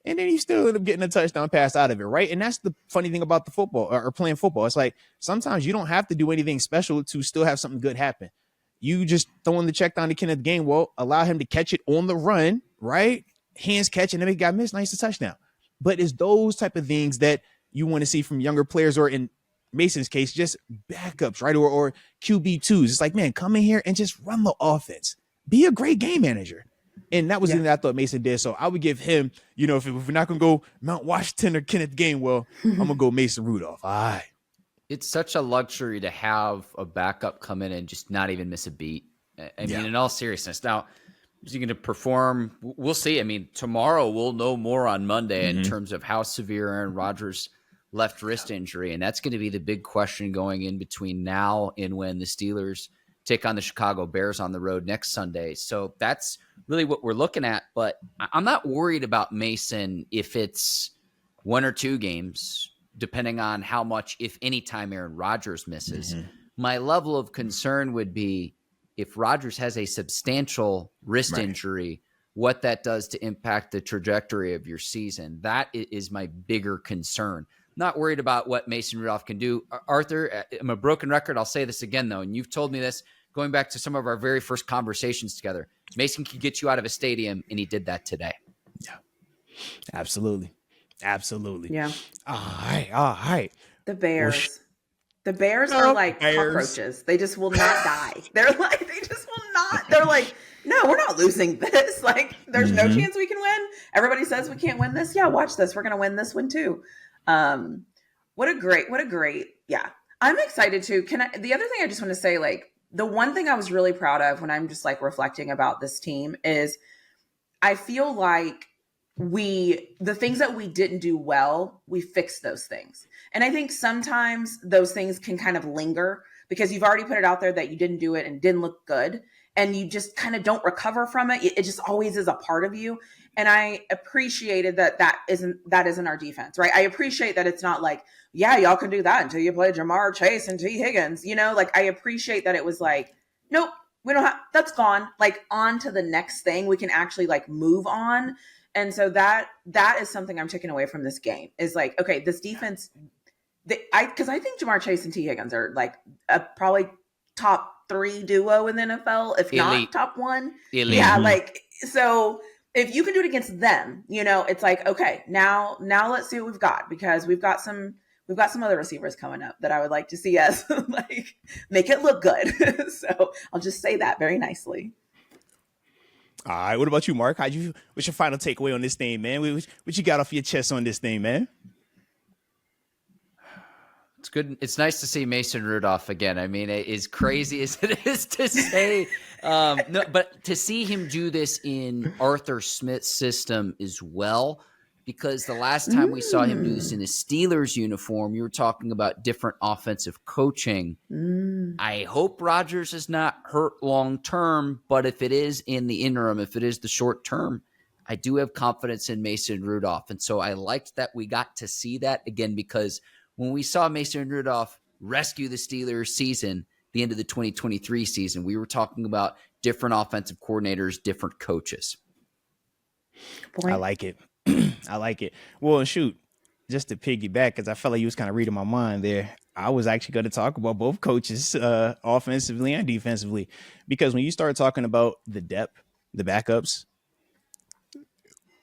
And then he still ended up getting a touchdown pass out of it, right? And that's the funny thing about the football or playing football. It's like sometimes you don't have to do anything special to still have something good happen. You just throwing the check down to Kenneth Gainwell, allow him to catch it on the run, right? Hands catch, and then he got missed. Nice touchdown. But it's those type of things that you want to see from younger players, or in Mason's case, just backups, right? Or QB2s. It's like, man, come in here and just run the offense. Be a great game manager. And that was the thing that I thought Mason did. So I would give him, you know, if we're not going to go Mount Washington or Kenneth Gainwell, I'm going to go Mason Rudolph. All right. It's such a luxury to have a backup come in and just not even miss a beat. I mean, in all seriousness. Now, is he going to perform? We'll see. I mean, tomorrow we'll know more on Monday in terms of how severe Aaron Rodgers' left wrist injury. And that's going to be the big question going in between now and when the Steelers take on the Chicago Bears on the road next Sunday. So that's really what we're looking at. But I'm not worried about Mason if it's 1 or 2 games, depending on how much, if any time, Aaron Rodgers misses. My level of concern would be if Rodgers has a substantial wrist injury, what that does to impact the trajectory of your season. That is my bigger concern. Not worried about what Mason Rudolph can do. Arthur, I'm a broken record. I'll say this again, though, and you've told me this going back to some of our very first conversations together. Mason can get you out of a stadium, and he did that today. Yeah, absolutely. Absolutely. Yeah. All right. The Bears. The Bears are like cockroaches. They just will not die. They just will not. They're like, no, we're not losing this. Like, there's no chance we can win. Everybody says we can't win this. Yeah, watch this. We're going to win this one too. What a great. Yeah. I'm excited too. The other thing I just want to say, like, the one thing I was really proud of when I'm just like reflecting about this team is I feel like the things that we didn't do well, we fixed those things. And I think sometimes those things can kind of linger because you've already put it out there that you didn't do it and didn't look good. And you just kind of don't recover from it. It just always is a part of you. And I appreciated that isn't our defense, right? I appreciate that it's not like, yeah, y'all can do that until you play Jamar Chase and T. Higgins, you know, like I appreciate that it was like, nope, we don't have, that's gone. Like on to the next thing. We can actually like move on. And so that is something I'm taking away from this game is like, okay, this defense, because I think Jamar Chase and T. Higgins are like probably top 3 duo in the NFL, if not top 1. Elite. Yeah, like, so if you can do it against them, you know, it's like, okay, now let's see what we've got, because we've got some other receivers coming up that I would like to see us like make it look good. So I'll just say that very nicely. All right. What about you, Mark? What's your final takeaway on this thing, man? What you got off your chest on this thing, man? It's good. It's nice to see Mason Rudolph again. I mean, as crazy as it is to say, no, but to see him do this in Arthur Smith's system as well, because the last time we saw him do this in a Steelers uniform, you were talking about different offensive coaching. I hope Rodgers is not hurt long term, but if it is in the interim, if it is the short term, I do have confidence in Mason Rudolph. And so I liked that we got to see that again, because when we saw Mason Rudolph rescue the Steelers season, the end of the 2023 season, we were talking about different offensive coordinators, different coaches. I like it. I like it. Well, shoot, just to piggyback, because I felt like you was kind of reading my mind there. I was actually going to talk about both coaches, offensively and defensively, because when you start talking about the depth, the backups,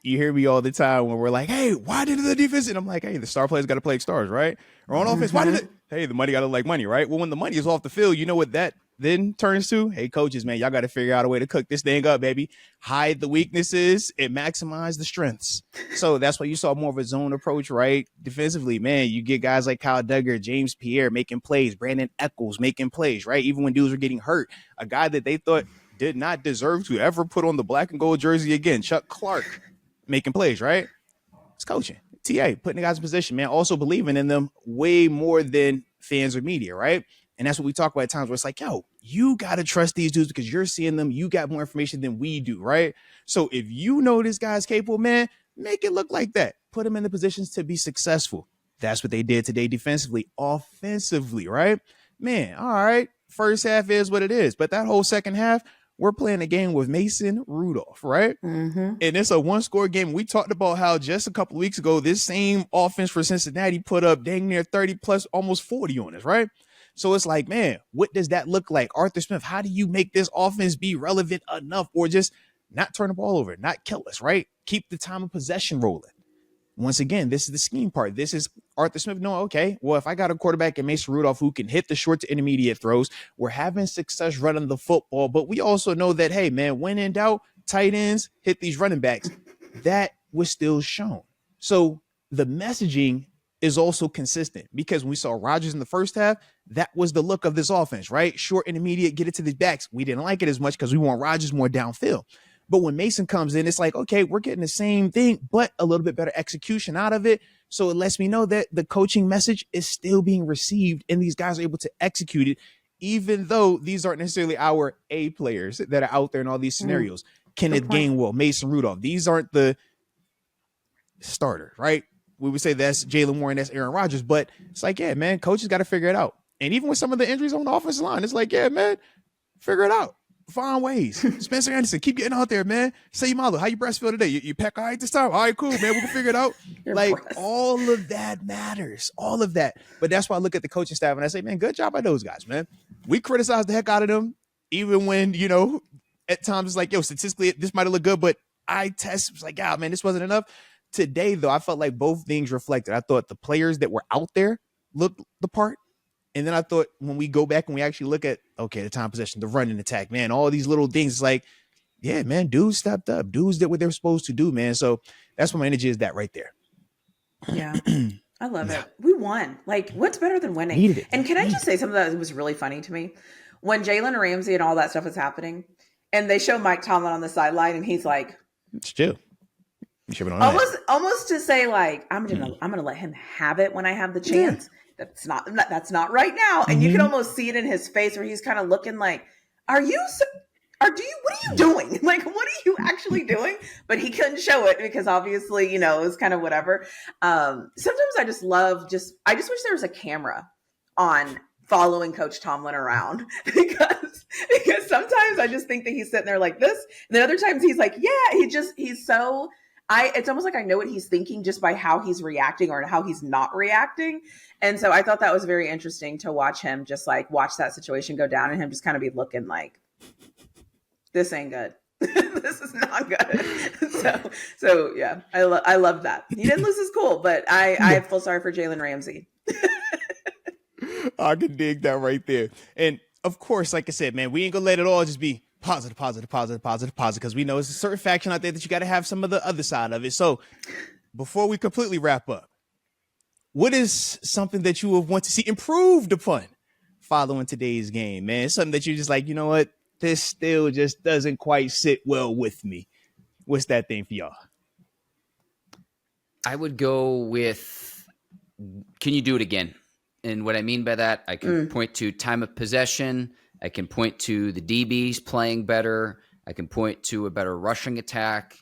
you hear me all the time when we're like, hey, why did the defense? And I'm like, hey, the star players got to play like stars, right? Or on offense, why did it? Hey, the money got to look like money, right? Well, when the money is off the field, you know what that then turns to? Hey, coaches, man, y'all got to figure out a way to cook this thing up, baby. Hide the weaknesses and maximize the strengths. So that's why you saw more of a zone approach, right? Defensively, man, you get guys like Kyle Duggar, James Pierre making plays, Brandon Echols making plays, right? Even when dudes were getting hurt, a guy that they thought did not deserve to ever put on the black and gold jersey again, Chuck Clark, making plays, right? It's coaching. TA, putting the guys in position, man. Also believing in them way more than fans or media, right? And that's what we talk about at times where it's like, yo, you got to trust these dudes because you're seeing them. You got more information than we do, right? So if you know this guy's capable, man, make it look like that. Put him in the positions to be successful. That's what they did today defensively. Offensively, right? Man, all right. First half is what it is. But that whole second half, we're playing a game with Mason Rudolph, right? Mm-hmm. And it's a one-score game. We talked about how just a couple of weeks ago, this same offense for Cincinnati put up dang near 30 plus almost 40 on us, right? So it's like, man, what does that look like? Arthur Smith, how do you make this offense be relevant enough or just not turn the ball over, not kill us, right? Keep the time of possession rolling. Once again, this is the scheme part. This is Arthur Smith. No, okay. Well, if I got a quarterback in Mason Rudolph who can hit the short to intermediate throws, we're having success running the football. But we also know that, hey, man, when in doubt, tight ends hit these running backs. That was still shown. So the messaging is also consistent because when we saw Rodgers in the first half, that was the look of this offense, right? Short intermediate, get it to the backs. We didn't like it as much because we want Rodgers more downfield. But when Mason comes in, it's like, okay, we're getting the same thing, but a little bit better execution out of it. So it lets me know that the coaching message is still being received and these guys are able to execute it, even though these aren't necessarily our A players that are out there in all these scenarios. Kenneth Gainwell, Mason Rudolph, these aren't the starters, right? We would say that's Jalen Warren, that's Aaron Rodgers, but it's like, yeah, man, coaches got to figure it out. And even with some of the injuries on the offensive line, it's like, yeah, man, figure it out. Find ways. Spencer Anderson, keep getting out there, man. Say Malo, how you breast feel today? You peck all right this time? All right, cool, man. We can figure it out. All of that matters. All of that. But that's why I look at the coaching staff and I say, man, good job by those guys, man. We criticize the heck out of them, even when, at times it's like, yo, statistically, this might have looked good, but I test was like, man, this wasn't enough. Today, though, I felt like both things reflected. I thought the players that were out there looked the part. And then I thought when we go back and we actually look at, okay, the time possession, the running attack, man, all these little things, it's like, yeah, man, dudes stepped up. Dudes did what they were supposed to do, man. So that's what my energy is, that right there. Yeah. I love it. We won. Like, what's better than winning? And can I just say something that was really funny to me? When Jalen Ramsey and all that stuff was happening, and they show Mike Tomlin on the sideline, and he's like, still. Almost to say, like, I'm gonna let him have it when I have the chance. Yeah. That's not right now. And you can almost see it in his face where he's kind of looking like, what are you doing? Like, what are you actually doing? But he couldn't show it because obviously, it was kind of whatever. Sometimes I just wish there was a camera on following Coach Tomlin around because sometimes I just think that he's sitting there like this. And then other times he's like, yeah, it's almost like I know what he's thinking just by how he's reacting or how he's not reacting. And so I thought that was very interesting to watch him just like watch that situation go down and him just kind of be looking like, this ain't good. This is not good. So yeah, I love that. He didn't lose his cool, but I feel sorry for Jalen Ramsey. I can dig that right there. And of course, like I said, man, we ain't gonna let it all just be positive, because we know it's a certain faction out there that you got to have some of the other side of it. So before we completely wrap up, what is something that you would want to see improved upon following today's game, man? It's something that you're just like, you know what? This still just doesn't quite sit well with me. What's that thing for y'all? I would go with, can you do it again? And what I mean by that, I can point to time of possession. I can point to the DBs playing better. I can point to a better rushing attack.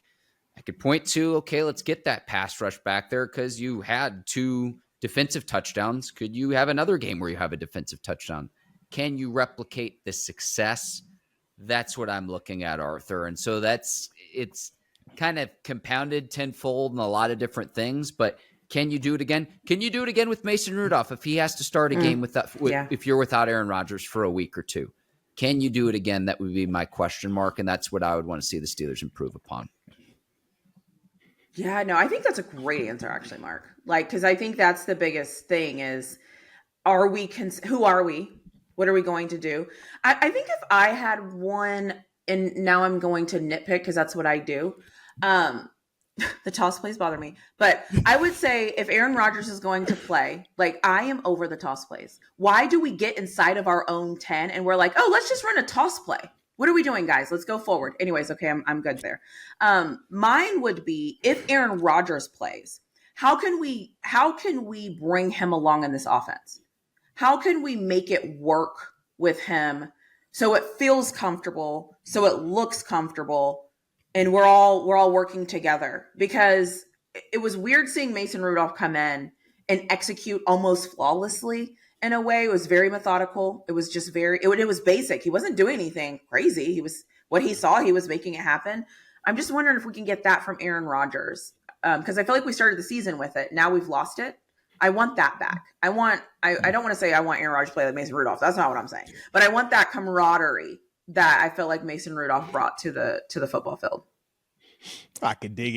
I could point to, okay, let's get that pass rush back there because you had 2 defensive touchdowns. Could you have another game where you have a defensive touchdown? Can you replicate the success? That's what I'm looking at, Arthur. And so it's kind of compounded tenfold in a lot of different things, but can you do it again? Can you do it again with Mason Rudolph if he has to start a game if you're without Aaron Rodgers for a week or 2? Can you do it again? That would be my question mark, and that's what I would want to see the Steelers improve upon. Yeah, no, I think that's a great answer, actually, Mark. Like, because I think that's the biggest thing is, who are we? What are we going to do? I think if I had one, and now I'm going to nitpick because that's what I do. The toss plays bother me, but I would say if Aaron Rodgers is going to play, like I am over the toss plays. Why do we get inside of our own 10 and we're like, oh, let's just run a toss play? What are we doing, guys? Let's go forward. Anyways, okay, I'm good there. Mine would be if Aaron Rodgers plays, how can we bring him along in this offense? How can we make it work with him so it feels comfortable, so it looks comfortable? And we're all working together because it was weird seeing Mason Rudolph come in and execute almost flawlessly in a way. It was very methodical. It was just it was basic. He wasn't doing anything crazy. What he saw, he was making it happen. I'm just wondering if we can get that from Aaron Rodgers. Because I feel like we started the season with it. Now we've lost it. I want that back. I don't want to say I want Aaron Rodgers to play like Mason Rudolph. That's not what I'm saying. But I want that camaraderie that I feel like Mason Rudolph brought to the football field. I could dig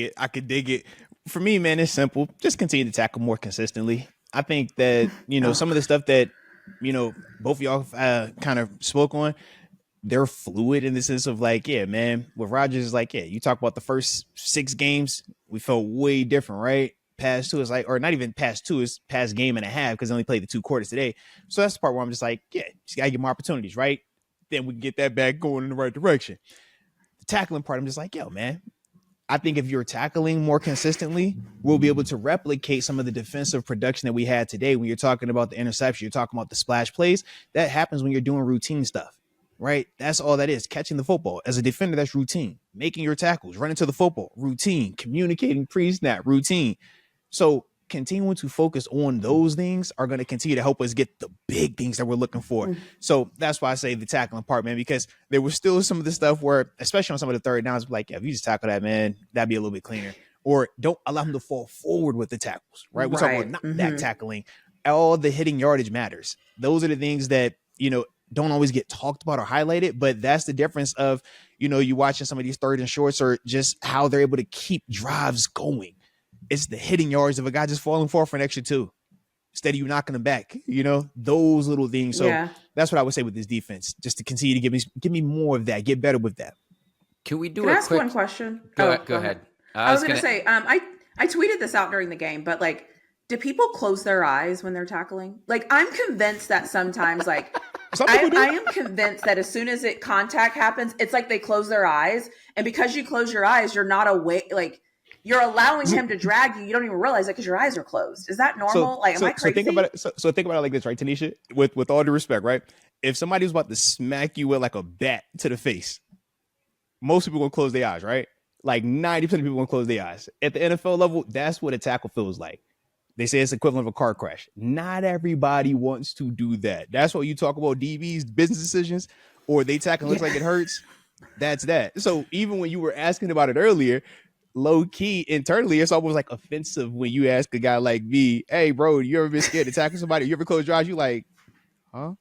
it. For me, man, it's simple. Just continue to tackle more consistently. I think that, some of the stuff that, both of y'all kind of spoke on, they're fluid in the sense of like, yeah, man, with Rodgers is like, yeah, you talk about the first 6 games, we felt way different, right? Past 2 is like, or not even past 2, is past game and a half because they only played the 2 quarters today. So that's the part where I'm just like, yeah, just gotta get more opportunities, right? Then we can get that back going in the right direction. The tackling part, I'm just like, yo, man, I think if you're tackling more consistently, we'll be able to replicate some of the defensive production that we had today. When you're talking about the interception, you're talking about the splash plays, that happens when you're doing routine stuff, right? That's all that is. Catching the football. As a defender, that's routine. Making your tackles, running to the football, routine. Communicating pre-snap, routine. So continuing to focus on those things are going to continue to help us get the big things that we're looking for. So that's why I say the tackling part, man, because there was still some of the stuff where, especially on some of the third downs, like, yeah, if you just tackle that, man, that'd be a little bit cleaner. Or don't allow him to fall forward with the tackles, right? We're talking about not that tackling. All the hitting yardage matters. Those are the things that, don't always get talked about or highlighted, but that's the difference of, you watching some of these third and shorts or just how they're able to keep drives going. It's the hitting yards of a guy just falling forward for an extra 2 instead of you knocking them back, those little things. So that's what I would say with this defense, just to continue to give me more of that, get better with that. Can we do Can I ask one question? Go ahead. I was going to say, I tweeted this out during the game, but like, do people close their eyes when they're tackling? Like, I'm convinced that sometimes, like, I am convinced that as soon as contact happens, it's like they close their eyes. And because you close your eyes, you're not awake. Like, you're allowing him to drag you. You don't even realize it because your eyes are closed. Is that normal? Am I crazy? So think about it. So think about it like this, right, TaNeisha? With all due respect, right? If somebody was about to smack you with like a bat to the face, most people gonna close their eyes, right? Like 90% of people gonna close their eyes. At the NFL level, that's what a tackle feels like. They say it's equivalent of a car crash. Not everybody wants to do that. That's what you talk about DBs, business decisions, or they tackle looks like it hurts. That's that. So even when you were asking about it earlier, low key internally, it's almost like offensive when you ask a guy like me, hey, bro, you ever been scared to tackle somebody? You ever close your eyes? You like, huh?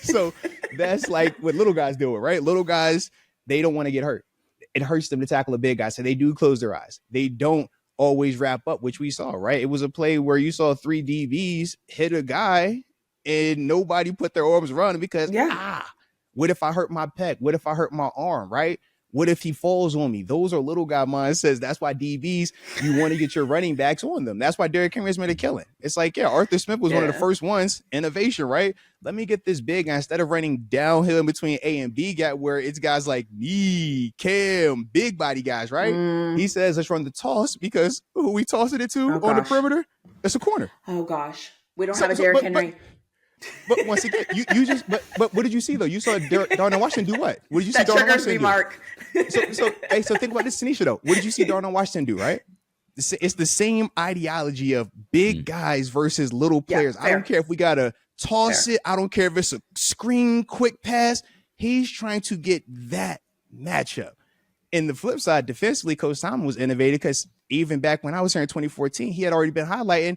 So that's like what little guys deal with, right? Little guys, they don't want to get hurt. It hurts them to tackle a big guy. So they do close their eyes. They don't always wrap up, which we saw, right? It was a play where you saw 3 DBs hit a guy and nobody put their arms around him because, what if I hurt my pec? What if I hurt my arm, right? What if he falls on me? Those are little guy mindsets. That's why DBs, you want to get your running backs on them. That's why Derrick Henry's made a killing. It's like, Arthur Smith was one of the first ones, innovation, right? Let me get this big guy instead of running downhill in between A and B gap where it's guys like me, Cam, big body guys, right? He says, let's run the toss because who we tossing it to on the perimeter? It's a corner. Oh gosh. We don't have a Derrick Henry. But once again, you just but what did you see though? You saw Darnell Washington do what? What did you see Darnell Washington do? Mark. So think about this, TaNeisha, though. What did you see Darnell Washington do, right? It's the same ideology of big guys versus little players. I don't care if we gotta toss it. I don't care if it's a screen, quick pass. He's trying to get that matchup. And the flip side, defensively, Coach Tomlin was innovative because even back when I was here in 2014, he had already been highlighting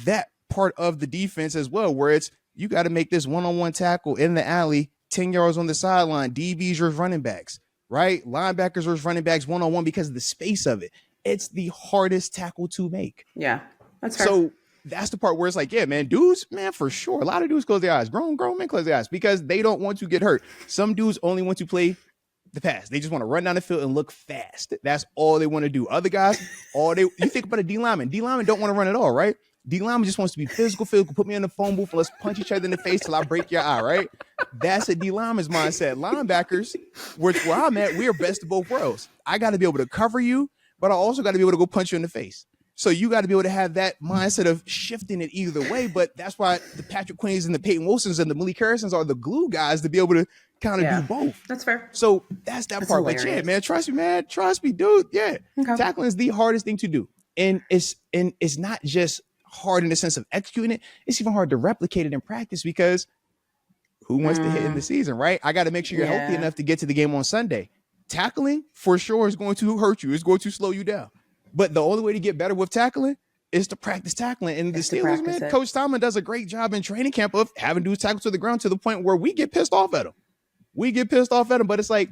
that part of the defense as well, where it's you got to make this one-on-one tackle in the alley, 10 yards on the sideline, DBs versus running backs, right? Linebackers versus running backs one-on-one because of the space of it. It's the hardest tackle to make. Yeah, that's fair. So that's the part where it's like, dudes, for sure. A lot of dudes close their eyes. Grown men close their eyes because they don't want to get hurt. Some dudes only want to play the pass. They just want to run down the field and look fast. That's all they want to do. Other guys, you think about a D lineman. D lineman don't want to run at all, right? D lineman just wants to be physical, put me in the phone booth and let's punch each other in the face till I break your eye, right? That's a D lineman's mindset. Linebackers, where I'm at, we are best of both worlds. I got to be able to cover you, but I also got to be able to go punch you in the face. So you got to be able to have that mindset of shifting it either way. But that's why the Patrick Queens and the Peyton Wilsons and the Malik Harrisons are the glue guys to be able to kind of do both. That's fair. So that's part. Hilarious. But man, trust me, dude. Yeah. Okay. Tackling is the hardest thing to do. And it's not just hard in the sense of executing it. It's even hard to replicate it in practice because who wants to hit in the season, right? I got to make sure you're healthy enough to get to the game on Sunday. Tackling for sure is going to hurt you. It's going to slow you down. But the only way to get better with tackling is to practice tackling. And the Steelers, man, Coach Tomlin does a great job in training camp of having dudes tackle to the ground to the point where we get pissed off at them. But it's like,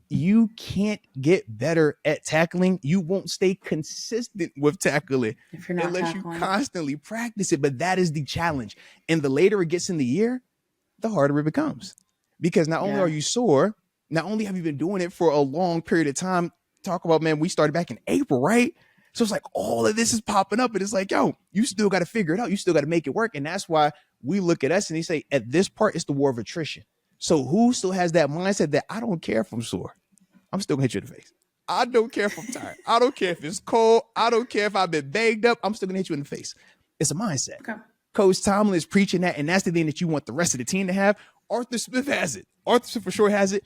you can't get better at tackling. You won't stay consistent with tackling if you're not unless tackling. you constantly practice it. But that is the challenge. And the later it gets in the year, the harder it becomes. Because not only are you sore, not only have you been doing it for a long period of time. Talk about, man, we started back in April, right? So it's like all of this is popping up and it's like, yo, you still got to figure it out. You still got to make it work. And that's why we look at us and they say at this part, it's the war of attrition. So who still has that mindset that I don't care if I'm sore? I'm still gonna hit you in the face. I don't care if I'm tired. I don't care if it's cold. I don't care if I've been banged up. I'm still gonna hit you in the face. It's a mindset. Okay. Coach Tomlin is preaching that, and that's the thing that you want the rest of the team to have. Arthur Smith has it. Arthur Smith for sure has it.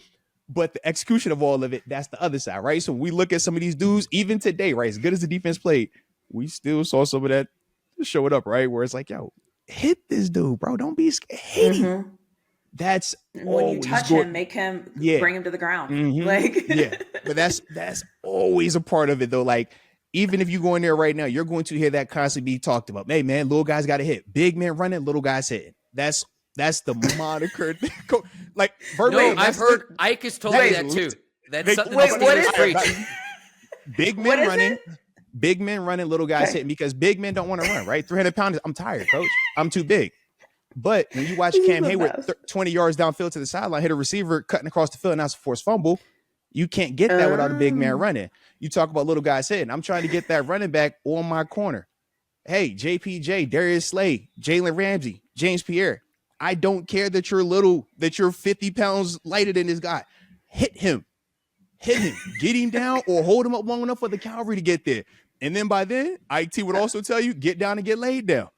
But the execution of all of it, that's the other side, right? So we look at some of these dudes, even today, right? As good as the defense played, we still saw some of that show it up, right? Where it's like, yo, hit this dude, bro. Don't be scared. Hit him. That's when you touch him, make him bring him to the ground. But that's always a part of it though. Like, even if you go in there right now, you're going to hear that constantly be talked about. Hey man, little guys got to hit. Big men running, little guys hitting. That's the moniker. Like verbatim. No, I've heard Ike has told me that too. That's something what is preach. Big men running. Big men running, little guys hitting, because big men don't want to run, right? 300 pounds. I'm tired, coach. I'm too big. But when you watch Cam Hayward 20 yards downfield to the sideline, hit a receiver cutting across the field, and that's a forced fumble, you can't get that without a big man running. You talk about little guys hitting. I'm trying to get that running back on my corner. Hey, JPJ, Darius Slay, Jalen Ramsey, James Pierre. I don't care that you're little, that you're 50 pounds lighter than this guy. Hit him. Get him down or hold him up long enough for the cavalry to get there. And then by then, Ike T would also tell you, get down and get laid down.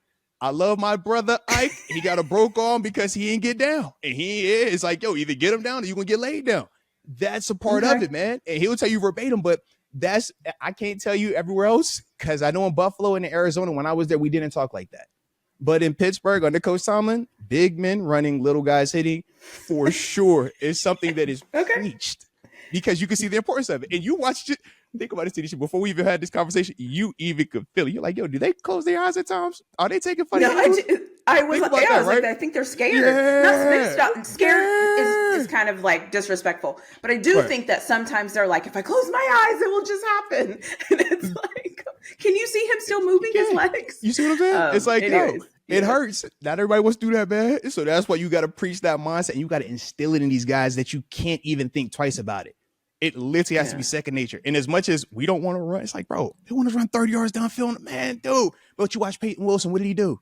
I love my brother Ike. He got a broke arm because he ain't get down. And he is like, yo, either get him down or you're going to get laid down. That's a part of it, man. And he'll tell you verbatim, but I can't tell you everywhere else because I know in Buffalo and in Arizona, when I was there, we didn't talk like that. But in Pittsburgh, under Coach Tomlin, big men running, little guys hitting, for sure, is something that is preached because you can see the importance of it. And you watched it. Think about it, TaNeisha. Before we even had this conversation, you even could feel it. You're like, yo, do they close their eyes at times? Are they taking funny? No, I was like, I think they're scared. Not scared is kind of like disrespectful. But I do think that sometimes they're like, if I close my eyes, it will just happen. And it's like, can you see him still moving his legs? You see what I'm saying? It's like, it hurts. Not everybody wants to do that, man. So that's why you got to preach that mindset and you got to instill it in these guys that you can't even think twice about it. It literally has to be second nature. And as much as we don't want to run, it's like, bro, they want to run 30 yards downfield. Man, dude. But you watch Peyton Wilson. What did he do?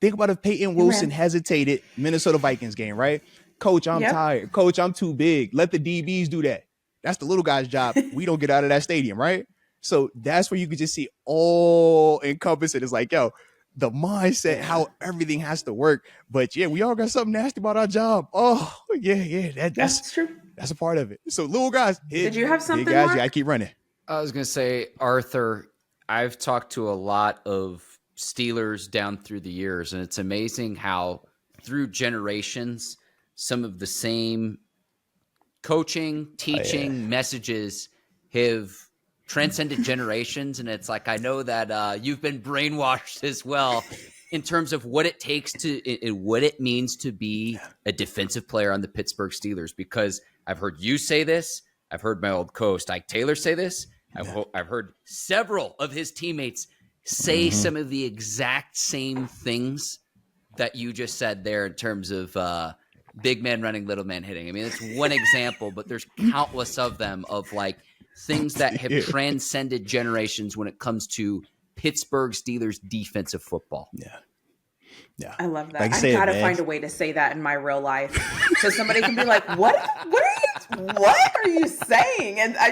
Think about if Peyton Wilson hesitated Minnesota Vikings game, right? Coach, I'm tired. Coach, I'm too big. Let the DBs do that. That's the little guy's job. We don't get out of that stadium, right? So that's where you could just see all encompassing. It's like, yo, the mindset, how everything has to work. But yeah, we all got something nasty about our job. Oh, yeah. That's true. That's a part of it. So little guys, did you have something? Big guys, you gotta keep running. I was gonna say, Arthur, I've talked to a lot of Steelers down through the years, and it's amazing how through generations, some of the same coaching, teaching messages have transcended generations. And it's like, I know that you've been brainwashed as well in terms of what it takes what it means to be a defensive player on the Pittsburgh Steelers, because I've heard you say this. I've heard my old coach, Ike Taylor, say this. I've heard several of his teammates say some of the exact same things that you just said there in terms of big man running, little man hitting. I mean, it's one example, but there's countless of them of like things that have transcended generations when it comes to Pittsburgh Steelers defensive football. Yeah. I love that. I gotta find a way to say that in my real life so somebody can be like, what are you what are you saying? And I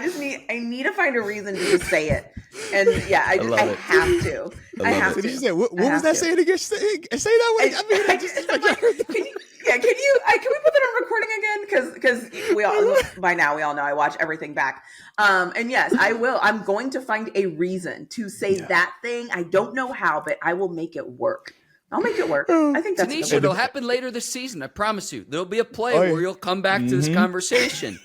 need to find a reason to just say it. And yeah, I have to. I have to. You said, what was that saying again? Say that one. Can we put that on recording again? Because we all, by now we all know I watch everything back. And yes, I will. I'm going to find a reason to say that thing. I don't know how, but I will make it work. I'll make it work. I think that's TaNeisha, it'll happen later this season. I promise you. There'll be a play where you'll come back to this conversation.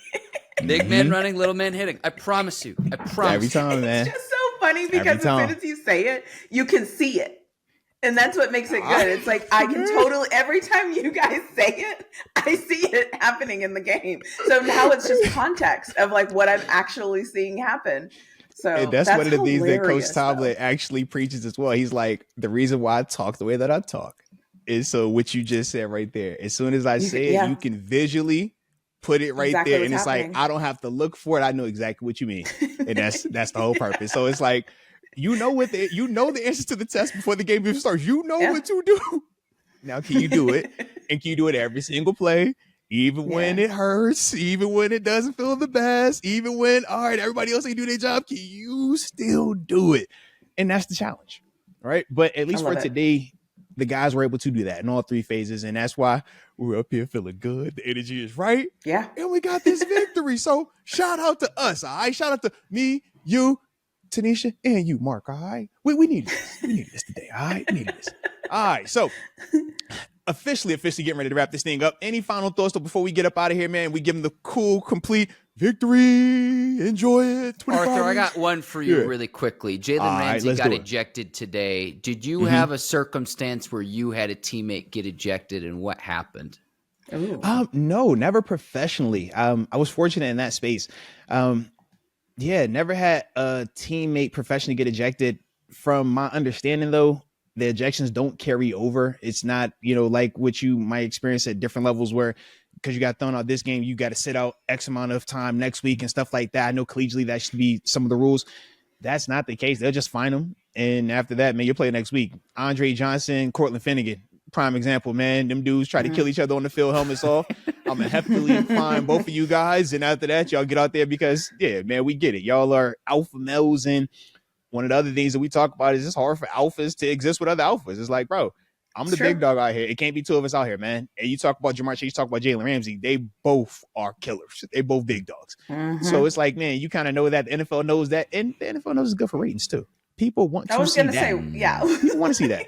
Big man running, little man hitting. I promise you. I promise. Every time, man. It's just so funny because as soon as you say it, you can see it. And that's what makes it good. It's like I can totally, every time you guys say it, I see it happening in the game. So now it's just context of like what I'm actually seeing happen. So and that's one of the things that Coach Tomlin actually preaches as well. He's like, the reason why I talk the way that I talk is so what you just said right there. As soon as I say it, you can visually put it right there. And it's happening. Like, I don't have to look for it. I know exactly what you mean. And that's the whole purpose. So it's like, you know the answers to the test before the game even starts. You know what to do. Now, can you do it? And can you do it every single play? Even when it hurts, even when it doesn't feel the best, even when, all right, everybody else ain't do their job, can you still do it? And that's the challenge, right? But at least for today, the guys were able to do that in all three phases. And that's why we're up here feeling good. The energy is right. Yeah. And we got this victory. So shout out to us, all right? Shout out to me, you, TaNeisha, and you, Mark, all right? We needed this. We needed this today, all right? We needed this. All right, so officially getting ready to wrap this thing up. Any final thoughts though before we get up out of here, man? We give them the cool, complete victory. Enjoy it. Arthur, I got one for you really quickly. Jalen Ramsey got ejected today. Did you have a circumstance where you had a teammate get ejected, and what happened? No, never professionally. I was fortunate in that space. Never had a teammate professionally get ejected. From my understanding, though, the ejections don't carry over. It's not, like what you might experience at different levels where, because you got thrown out this game, you got to sit out X amount of time next week and stuff like that. I know collegially that should be some of the rules. That's not the case. They'll just fine them. And after that, man, you're playing next week. Andre Johnson, Cortland Finnegan, prime example, man. Them dudes try to kill each other on the field, helmets off. I'm going to heftily fine both of you guys. And after that, y'all get out there because, man, we get it. Y'all are alpha males. And one of the other things that we talk about is it's hard for alphas to exist with other alphas. It's like, bro, I'm the big dog out here. It can't be two of us out here, man. And you talk about Jamar Chase, you talk about Jalen Ramsey. They both are killers. They both big dogs. So it's like, man, you kind of know that. The NFL knows that. And the NFL knows it's good for ratings, too. People want to see that. People want to see that.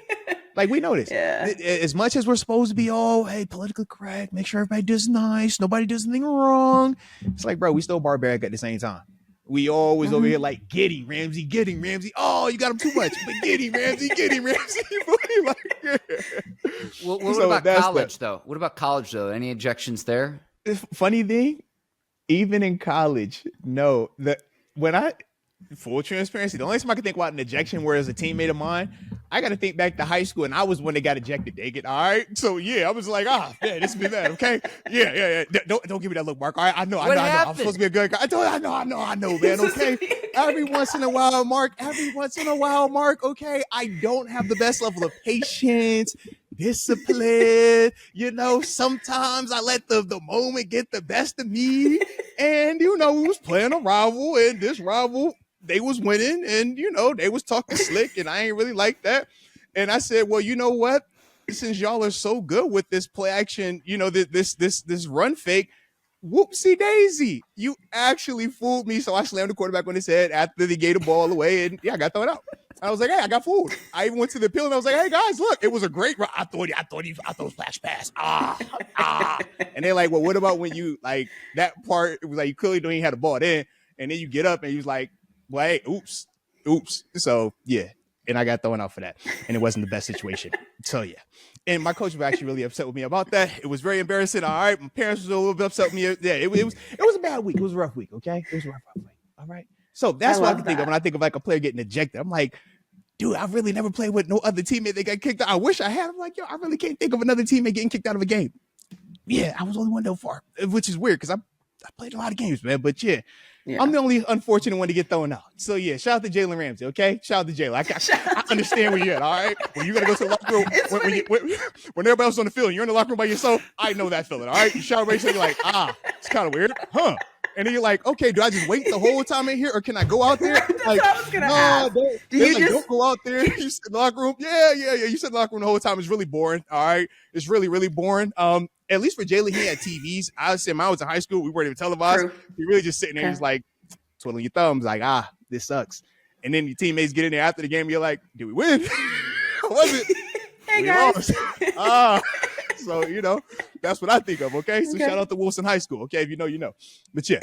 Like, we know this. As much as we're supposed to be all, hey, politically correct, make sure everybody does nice, nobody does anything wrong. It's like, bro, we still barbaric at the same time. We always over here like, get him, Ramsey, get him, Ramsey. Oh, you got him too much. But get him, Ramsey, get him, Ramsey. What about college, though? What about college, though? Any ejections there? Funny thing, even in college, no. Full transparency, the only time I can think about an ejection where as a teammate of mine, I got to think back to high school, and I was when they got ejected. They get all right. So I was like, this be that, okay? Yeah. Don't give me that look, Mark. All right, I know. I'm supposed to be a good guy. I know, man. Okay. Every once in a while, Mark. Okay. I don't have the best level of patience, discipline. Sometimes I let the moment get the best of me, and we was playing a rival, and this rival, they was winning, and they was talking slick, and I ain't really like that. And I said, well, you know what? Since y'all are so good with this play action, this run fake, whoopsie daisy, you actually fooled me. So I slammed the quarterback on his head after they gave the ball away, and I got thrown out. I was like, hey, I got fooled. I even went to the appeal, and I was like, hey guys, look, it was a great run. I thought he flash pass. And they're like, well, what about when you like that part? It was like you clearly don't even have the ball then, and then you get up and you was like, well, hey, oops. So and I got thrown out for that, and it wasn't the best situation. So and my coach was actually really upset with me about that. It was very embarrassing. All right, my parents was a little bit upset with me. Yeah, it was a bad week. It was a rough week. Okay, it was a rough week. All right. So that's what I can think of when I think of like a player getting ejected. I'm like, dude, I've really never played with no other teammate that got kicked out. I wish I had. I'm like, I really can't think of another teammate getting kicked out of a game. Yeah, I was only one so far, which is weird because I played a lot of games, man. But Yeah. I'm the only unfortunate one to get thrown out. So yeah, shout out to Jalen Ramsey, okay? Shout out to Jalen. I understand where you're at, all right? When you gotta go to the locker room, when everybody else is on the field and you're in the locker room by yourself, I know that feeling, all right? You shout Rachel, you're like, it's kind of weird, huh? And then you're like, okay, do I just wait the whole time in here, or can I go out there? That's Like, what I was gonna ask. Don't go out there. You sit in the locker room. Yeah. You sit in the locker room the whole time. It's really boring. All right, it's really, really boring. At least for Jalen, he had TVs. I said, when I was in high school, we weren't even televised. True. He really just sitting there, just like twiddling your thumbs, like, this sucks. And then your teammates get in there after the game. You're like, did we win? Was it? Hey we guys. lost. So, that's what I think of, okay? So shout out to Wilson High School, okay? If you know, you know. But yeah,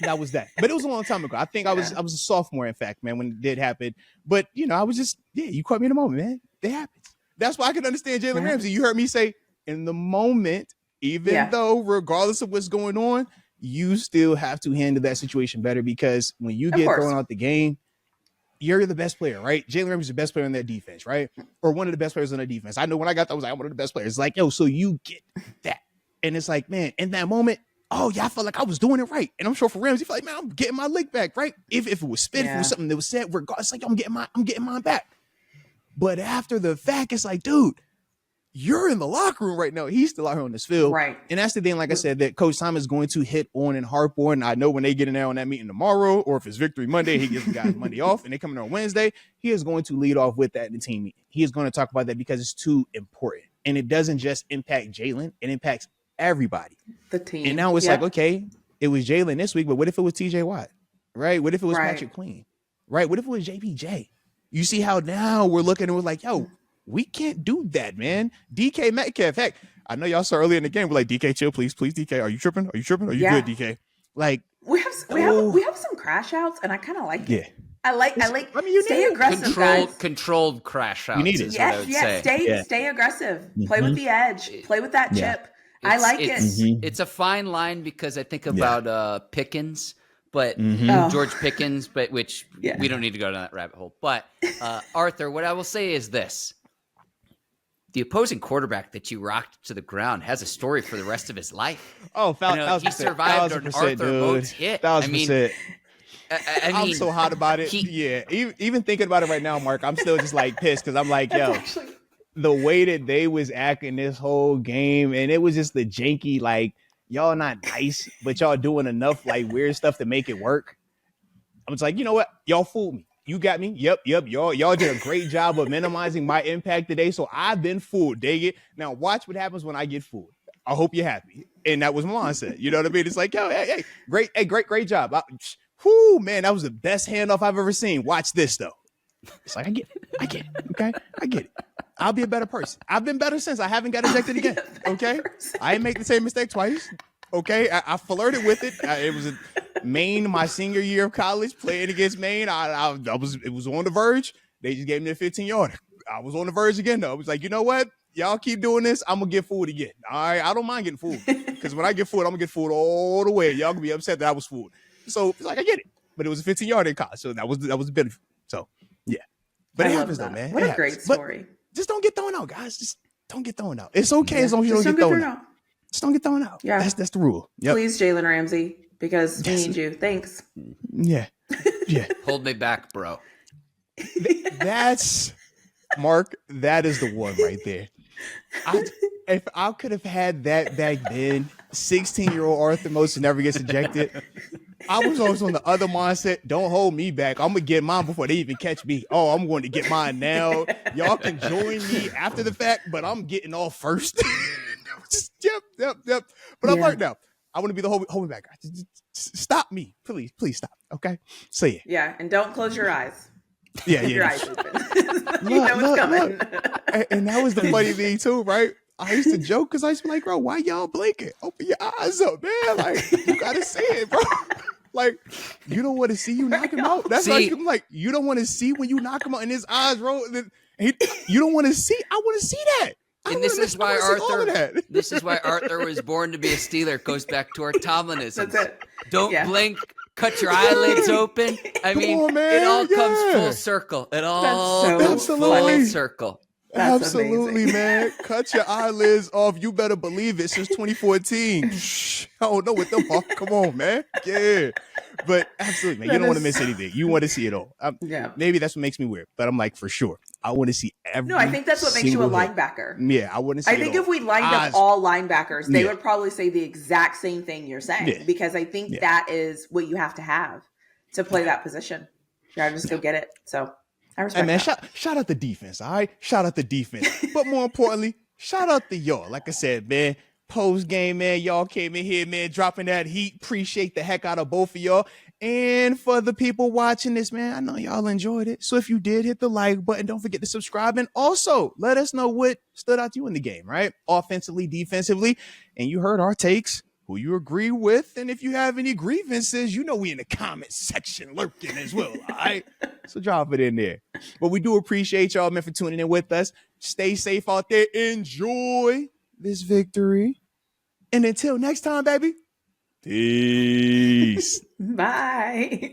that was that. But it was a long time ago. I think I was a sophomore, in fact, man, when it did happen. But, I was just, you caught me in the moment, man. It happens. That's why I can understand Jalen Ramsey. You heard me say, in the moment, even though, regardless of what's going on, you still have to handle that situation better, because when you get thrown out the game, you're the best player, right? Jalen Ramsey's the best player on that defense, right? Or one of the best players on that defense. I know when I got that, I was like, I'm one of the best players. It's like, so you get that. And it's like, man, in that moment, I felt like I was doing it right. And I'm sure for Ramsey, felt like, man, I'm getting my lick back, right? If it was spit, if it was something that was said, regardless, like I'm getting mine back. But after the fact, it's like, dude, you're in the locker room right now. He's still out here on this field. Right. And that's the thing, like I said, that Coach Tom is going to hit on and harp on. I know when they get in there on that meeting tomorrow, or if it's Victory Monday, he gives the guys Monday off and they come in on Wednesday, he is going to lead off with that in the team meeting. He is going to talk about that because it's too important. And it doesn't just impact Jalen, it impacts everybody. The team. And now it's like, okay, it was Jalen this week, but what if it was TJ Watt? Right? What if it was Patrick Queen? Right? What if it was JPJ? You see how now we're looking and we're like, we can't do that, man. DK Metcalf. Heck, I know y'all saw earlier in the game. We're like, DK, chill, please, DK. Are you tripping? Are you good, DK? Like, we have some crash outs, and I kind of like it. Yeah. I like. Stay aggressive, guys. Controlled crash outs. You need it. Stay aggressive. Play with the edge. Play with that chip. I like it. It's a fine line, because I think about Pickens. But George Pickens, which we don't need to go down that rabbit hole. But Arthur, what I will say is this. The opposing quarterback that you rocked to the ground has a story for the rest of his life. Oh, he survived an Arthur Moats hit. 1,000%. I mean, I'm so hot about it. Even thinking about it right now, Mark, I'm still just like pissed, because I'm like, the way that they was acting this whole game, and it was just the janky, like, y'all not nice, but y'all doing enough like weird stuff to make it work. I was like, you know what? Y'all fooled me. You got me. Yep. Y'all did a great job of minimizing my impact today. So I've been fooled. Dig it. Now watch what happens when I get fooled. I hope you're happy. And that was my mindset. You know what I mean? It's like, hey, great job. Man, that was the best handoff I've ever seen. Watch this though. It's like, I get it. Okay. I get it. I'll be a better person. I've been better since. I haven't got ejected again. Okay. I ain't make the same mistake twice. Okay. I flirted with it. It was Maine, my senior year of college, playing against Maine. It was on the verge. They just gave me a 15-yarder. I was on the verge again, though. I was like, you know what? Y'all keep doing this. I'm going to get fooled again. All right. I don't mind getting fooled, because when I get fooled, I'm going to get fooled all the way. Y'all going to be upset that I was fooled. So it's like, I get it. But it was a 15-yarder in college. So that was the benefit. So, yeah. But it happens, though, man. What a great story. But just don't get thrown out, guys. Just don't get thrown out. It's okay as long as you don't get thrown out. Just don't get thrown out. Yeah. That's the rule. Yep. Please, Jalen Ramsey, because we need you. Thanks. Yeah. Hold me back, bro. That's Mark. That is the one right there. If I could have had that back then, 16-year-old Arthur Moats never gets ejected. I was always on the other mindset. Don't hold me back. I'm going to get mine before they even catch me. Oh, I'm going to get mine now. Y'all can join me after the fact, but I'm getting off first. Yep. But I'm like, now, I want to be the hold me back guy. Just stop me. Please stop. Okay? So, yeah. Yeah, and don't close your eyes. Yeah. Your eyes open. You know what's coming. And that was the funny thing, too, right? I used to joke, because I used to be like, bro, why y'all blinking? Open your eyes up, man. Like, you got to see it, bro. Like, you don't want to see you knock him out. That's why I'm like, you don't want to see when you knock him out and his eyes roll. You don't want to see. I want to see that. And this is why Arthur was born to be a Steeler. It goes back to our Tomlinism. That's it. Don't blink. Cut your eyelids open. I mean, it all comes full circle. It all comes full circle. That's Absolutely, amazing. man. Cut your eyelids off. You better believe it. Since 2014. I don't know what them are. Come on, man. Yeah. But absolutely, man. You That don't want to is, miss anything. You want to see it all. yeah. Maybe that's what makes me weird. But I'm like, for sure, I want to see No, I every think that's what makes you a single hit. linebacker. Yeah, I want to see I it think all. if we lined up Eyes. all linebackers, they Yeah. would probably say the exact same thing you're saying, Yeah. because I think Yeah. that is what you have to play that position. You gotta just go get it. So I Hey, respect man, that. shout out the defense, all right? Shout out the defense. But more importantly, shout out to y'all. Like I said, man, post game, man, y'all came in here, man, dropping that heat. Appreciate the heck out of both of y'all. And for the people watching this, man, I know y'all enjoyed it. So if you did, hit the like button. Don't forget to subscribe. And also, let us know what stood out to you in the game, right? Offensively, defensively. And you heard our takes, who you agree with. And if you have any grievances, you know we in the comment section lurking as well, all right? So drop it in there. But we do appreciate y'all, man, for tuning in with us. Stay safe out there. Enjoy this victory. And until next time, baby, peace. Bye.